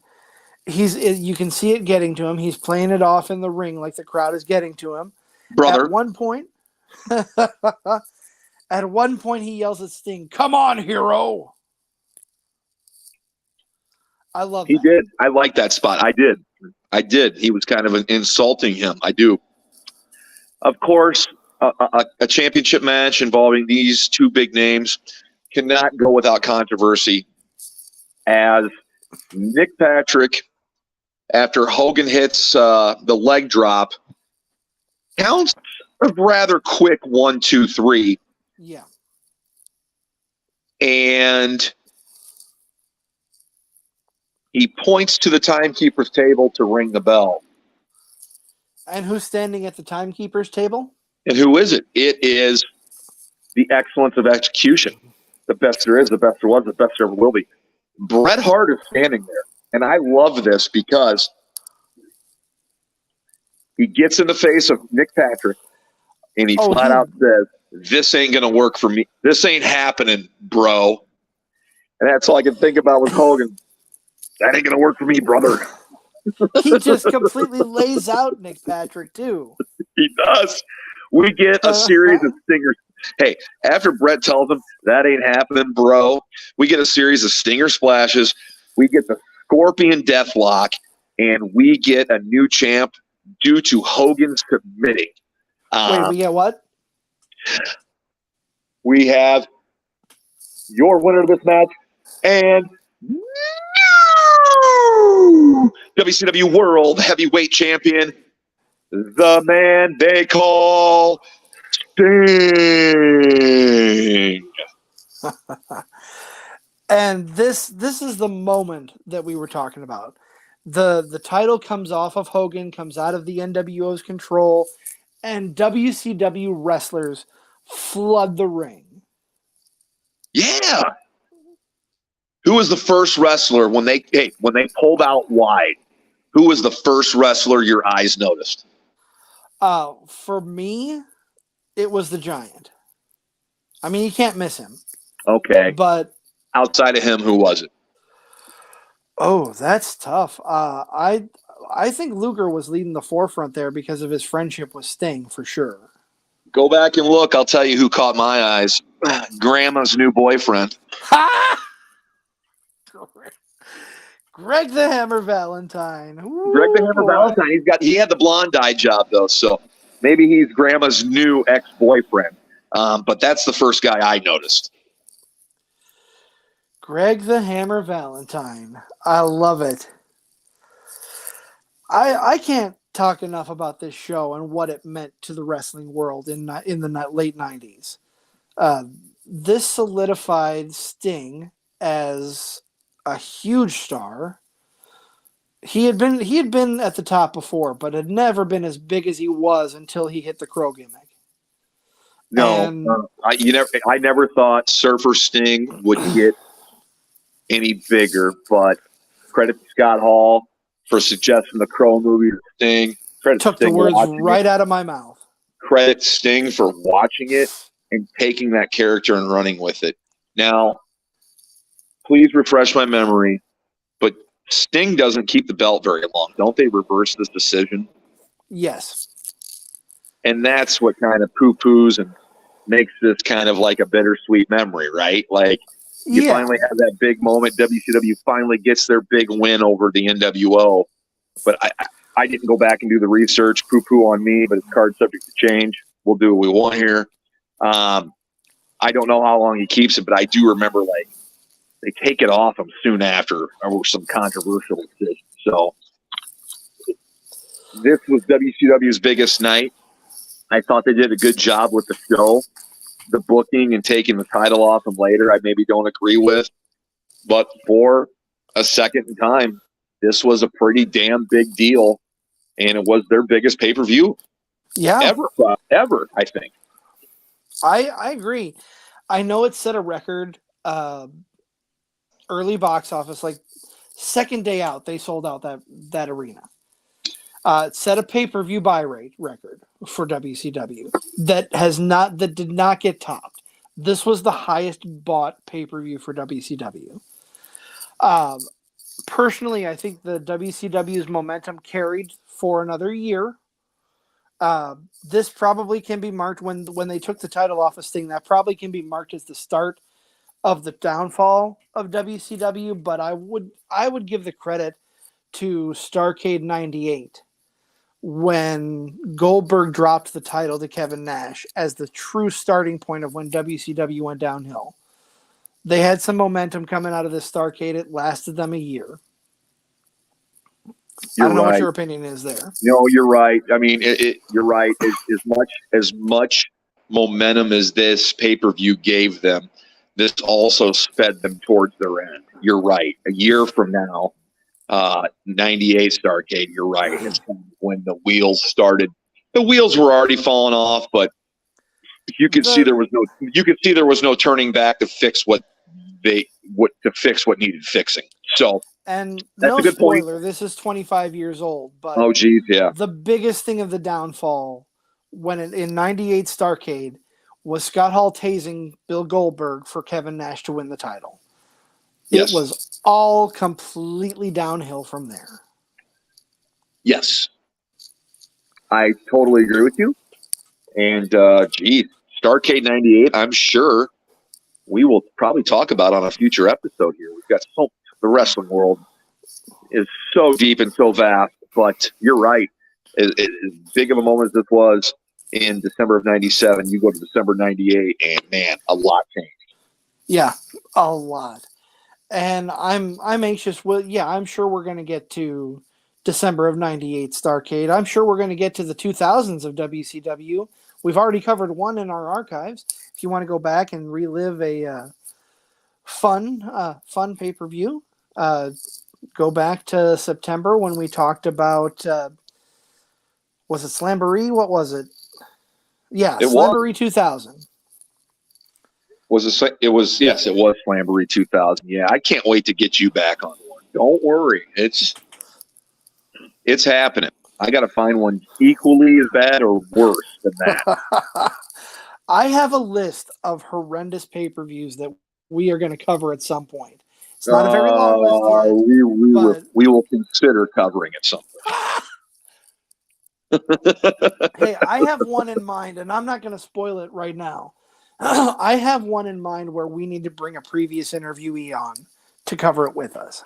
you can see it getting to him. He's playing it off in the ring like the crowd is getting to him. Brother. At one point, he yells at Sting, "Come on, hero!" I love that. He did. I like that spot. I did. He was kind of insulting him. I do. Of course, a championship match involving these two big names cannot go without controversy, as Nick Patrick, after Hogan hits the leg drop, counts a rather quick 1, 2, 3. Yeah. And he points to the timekeeper's table to ring the bell. And who's standing at the timekeeper's table? And who is it? It is the excellence of execution. The best there is, the best there was, the best there ever will be. Bret Hart is standing there. And I love this because he gets in the face of Nick Patrick and he flat out says, "This ain't going to work for me. This ain't happening, bro." And that's all I can think about with Hogan. That ain't going to work for me, brother. He just completely lays out Nick Patrick, too. He does. We get a series of stingers. Hey, after Bret tells him, "That ain't happening, bro," we get a series of stinger splashes. We get the Scorpion Deathlock, and we get a new champ due to Hogan submitting. Wait, we get what? We have your winner of this match, and WCW World Heavyweight Champion, the man they call Sting. And this is the moment that we were talking about. The title comes off of Hogan, comes out of the NWO's control, and WCW wrestlers flood the ring. Yeah. Who was the first wrestler when they pulled out wide? Who was the first wrestler your eyes noticed? For me, it was the Giant. I mean, you can't miss him. Okay. But outside of him, who was it? Oh, that's tough. I think Luger was leading the forefront there because of his friendship with Sting, for sure. Go back and look. I'll tell you who caught my eyes. Grandma's new boyfriend. Ha! Greg the Hammer Valentine. Ooh, Greg the Hammer Valentine. He had the blonde dye job though, so maybe he's Grandma's new ex-boyfriend. But that's the first guy I noticed. Greg the Hammer Valentine. I love it. I can't talk enough about this show and what it meant to the wrestling world in the late 90s. This solidified Sting as a huge star. He had been at the top before, but had never been as big as he was until he hit the Crow gimmick. No, I never thought Surfer Sting would get any bigger. But credit to Scott Hall for suggesting the Crow movie to Sting. Credit Took to the Sting words watching right it. out of my mouth. Credit Sting for watching it and taking that character and running with it. Now, please refresh my memory, but Sting doesn't keep the belt very long. Don't they reverse this decision? Yes. And that's what kind of poo-poos and makes this kind of like a bittersweet memory, right? Like, you finally have that big moment. WCW finally gets their big win over the NWO. But I didn't go back and do the research. Poo-poo on me, but it's card subject to change. We'll do what we want here. I don't know how long he keeps it, but I do remember, like, they take it off him soon after over some controversial decisions. So this was WCW's biggest night. I thought they did a good job with the show. The booking and taking the title off him later, I maybe don't agree with. But for a second time, this was a pretty damn big deal, and it was their biggest pay-per-view ever, I think. I agree. I know it set a record early box office, like second day out, they sold out that arena. It set a pay-per-view buy rate record for WCW that did not get topped. This was the highest bought pay-per-view for WCW. Personally, I think the WCW's momentum carried for another year. This probably can be marked when they took the title off of Sting. That probably can be marked as the start of the downfall of WCW. But I would give the credit to Starrcade '98 when Goldberg dropped the title to Kevin Nash as the true starting point of when WCW went downhill. They had some momentum coming out of this Starrcade. It lasted them a year. I don't know what your opinion is there. No, you're right. I mean, you're right. As much momentum as this pay-per-view gave them, this also sped them towards their end. You're right. A year from now, 98 Starrcade, you're right. It's when the wheels started. The wheels were already falling off, but you could see there was no turning back to fix what needed fixing. So, and that's no a good spoiler, point. this is 25 years old, but oh geez, yeah. The biggest thing of the downfall in 98 Starrcade was Scott Hall tasing Bill Goldberg for Kevin Nash to win the title. Yes. It was all completely downhill from there. Yes. I totally agree with you. And, Starrcade 98, I'm sure we will probably talk about on a future episode here. We've got the wrestling world is so deep and so vast, but you're right. As big of a moment as this was in December of 97, you go to December 98, and man, a lot changed. Yeah, a lot. And I'm anxious. Well, yeah, I'm sure we're going to get to December of 98 Starrcade. I'm sure we're going to get to the 2000s of WCW. We've already covered one in our archives. If you want to go back and relive a fun pay-per-view, go back to September when we talked about, was it Slamboree? What was it? Yeah, Slamboree 2000. It was Slamboree 2000. Yeah, I can't wait to get you back on one. Don't worry. It's happening. I got to find one equally as bad or worse than that. I have a list of horrendous pay-per-views that we are going to cover at some point. It's not a very long list yet. We will consider covering it sometime. Hey, I have one in mind, and I'm not going to spoil it right now. I have one in mind where we need to bring a previous interviewee on to cover it with us.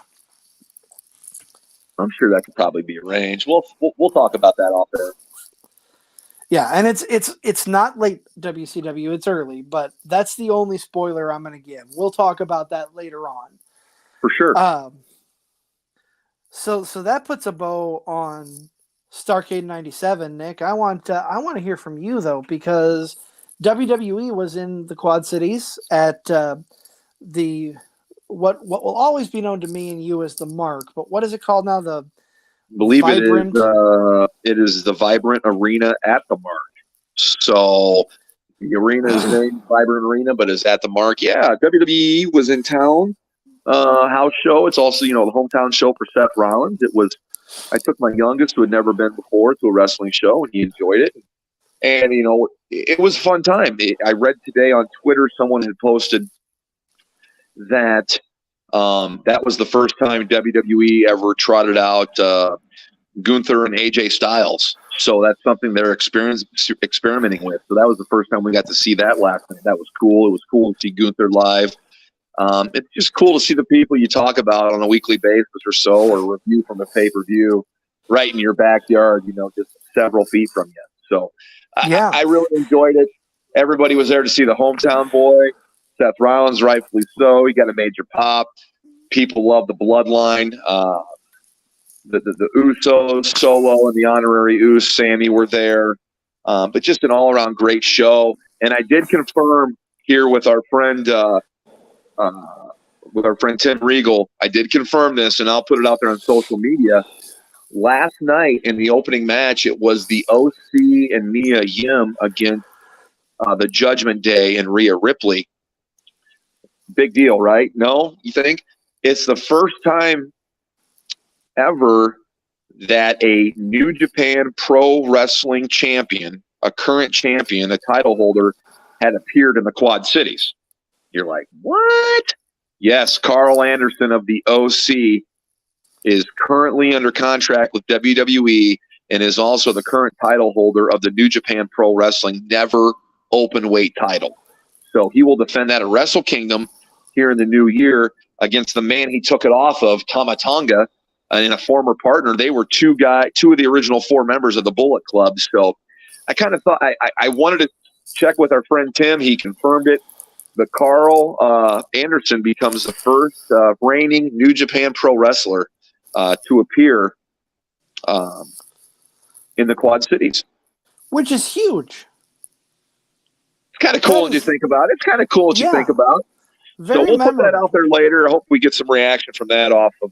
I'm sure that could probably be arranged. We'll talk about that off there. Yeah, and it's not late WCW, it's early, but that's the only spoiler I'm going to give. We'll talk about that later on. For sure. So that puts a bow on Starrcade 97, Nick. I want to hear from you though, because WWE was in the Quad Cities at the what will always be known to me and you as the Mark, but what is it called now? The believe Vibrant. It is the Vibrant Arena at the Mark. So the arena is named Vibrant Arena, but is at the Mark. Yeah, WWE was in town house show. It's also, the hometown show for Seth Rollins. I took my youngest, who had never been before, to a wrestling show, and he enjoyed it. And, it was a fun time. I read today on Twitter, someone had posted that that was the first time WWE ever trotted out Gunther and AJ Styles. So that's something they're experimenting with. So that was the first time we got to see that last night. That was cool. It was cool to see Gunther live. It's just cool to see the people you talk about on a weekly basis or so, or review from a pay-per-view right in your backyard, just several feet from you. So Yeah. I really enjoyed it. Everybody was there to see the hometown boy, Seth Rollins, rightfully so. He got a major pop. People love the bloodline. The Usos, Solo, and the honorary Us, Sammy, were there. But just an all-around great show. And I did confirm here with our friend Tim Regal, I did confirm this, and I'll put it out there on social media. Last night in the opening match, it was the OC and Mia Yim against the Judgment Day and Rhea Ripley. Big deal, right? No, you think? It's the first time ever that a New Japan Pro Wrestling champion, a current champion, a title holder, had appeared in the Quad Cities. You're like, what? Yes, Carl Anderson of the OC is currently under contract with WWE and is also the current title holder of the New Japan Pro Wrestling Never Openweight title. So he will defend that at Wrestle Kingdom here in the new year against the man he took it off of, Tama Tonga, and a former partner. They were two of the original four members of the Bullet Club. So I kind of thought I wanted to check with our friend Tim. He confirmed it. The Carl Anderson becomes the first reigning New Japan Pro wrestler to appear in the Quad Cities. Which is huge. It's kind of cool as you think about it. It's kind of cool as you think about. Very so we'll memorable. put that out there later. I hope we get some reaction from that off of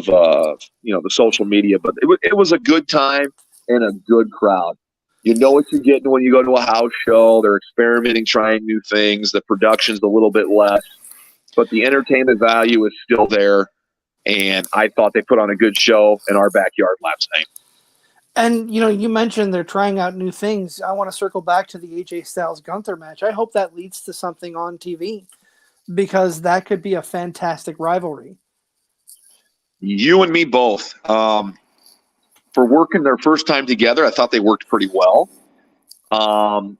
the social media. But it was a good time and a good crowd. You know what you're getting when you go to a house show. They're experimenting, trying new things. The production's a little bit less, but the entertainment value is still there. And I thought they put on a good show in our backyard last night. And, you mentioned they're trying out new things. I want to circle back to the AJ Styles Gunther match. I hope that leads to something on TV, because that could be a fantastic rivalry. You and me both. For working their first time together, I thought they worked pretty well. Not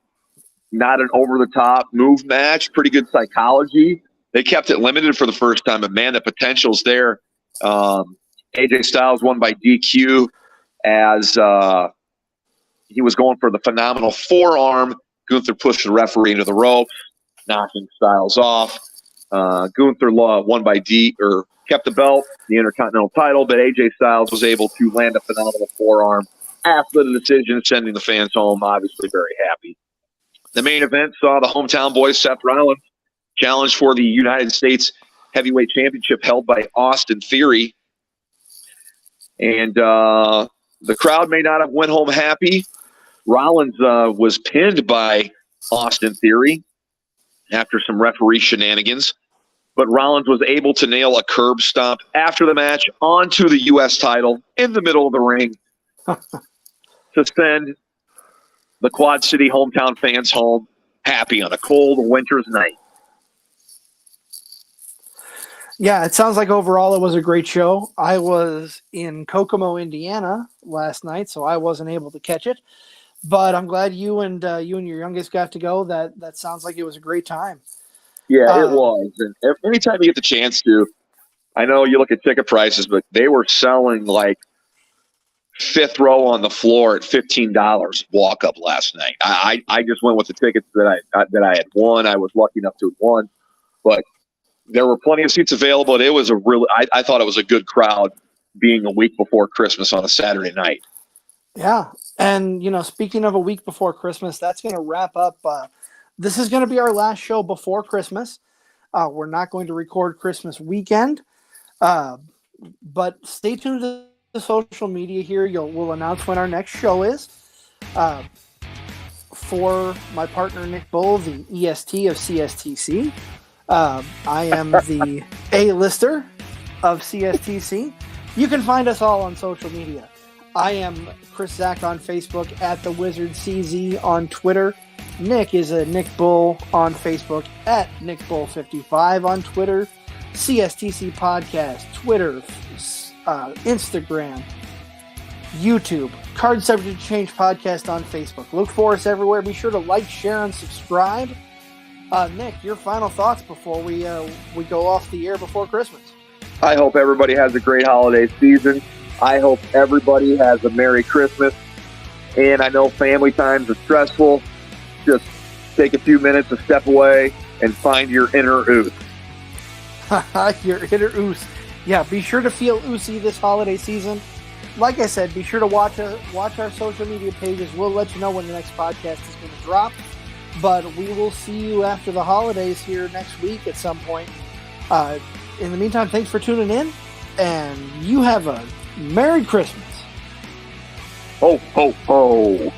an over-the-top move match, pretty good psychology. They kept it limited for the first time, but, man, the potential's there. AJ Styles won by DQ as he was going for the phenomenal forearm. Gunther pushed the referee into the ropes, knocking Styles off. Gunther won by kept the belt, the Intercontinental title, but AJ Styles was able to land a phenomenal forearm after the decision, sending the fans home, obviously very happy. The main event saw the hometown boy, Seth Rollins, challenged for the United States Heavyweight Championship held by Austin Theory. And the crowd may not have went home happy. Rollins was pinned by Austin Theory after some referee shenanigans. But Rollins was able to nail a curb stomp after the match onto the U.S. title in the middle of the ring to send the Quad City hometown fans home happy on a cold winter's night. Yeah, it sounds like overall it was a great show. I was in Kokomo, Indiana last night, so I wasn't able to catch it. But I'm glad you and your youngest got to go. That sounds like it was a great time. Yeah, it was. And anytime you get the chance to, I know you look at ticket prices, but they were selling like fifth row on the floor at $15 walk up last night. I just went with the tickets that I had won. I was lucky enough to have won, but there were plenty of seats available. And it was I thought it was a good crowd being a week before Christmas on a Saturday night. Yeah. And, speaking of a week before Christmas, that's going to wrap up. This is going to be our last show before Christmas. We're not going to record Christmas weekend, but stay tuned to the social media here. We'll announce when our next show is. For my partner, Nick Bull, the EST of CSTC, I am the A-lister of CSTC. You can find us all on social media. I am Chris Zach on Facebook, at the Wizard CZ on Twitter. Nick is a Nick Bull on Facebook, at Nick Bull 55 on Twitter. CSTC Podcast, Twitter, Instagram, YouTube, Card Subject to Change Podcast on Facebook. Look for us everywhere. Be sure to like, share, and subscribe. Nick, your final thoughts before we go off the air before Christmas. I hope everybody has a great holiday season. I hope everybody has a Merry Christmas. And I know family times are stressful. Just take a few minutes to step away and find your inner ooze. Your inner ooze. Yeah, be sure to feel oozy this holiday season. Like I said, be sure to watch our social media pages. We'll let you know when the next podcast is going to drop. But we will see you after the holidays here next week at some point. In the meantime, thanks for tuning in. And you have a Merry Christmas. Ho, ho, ho.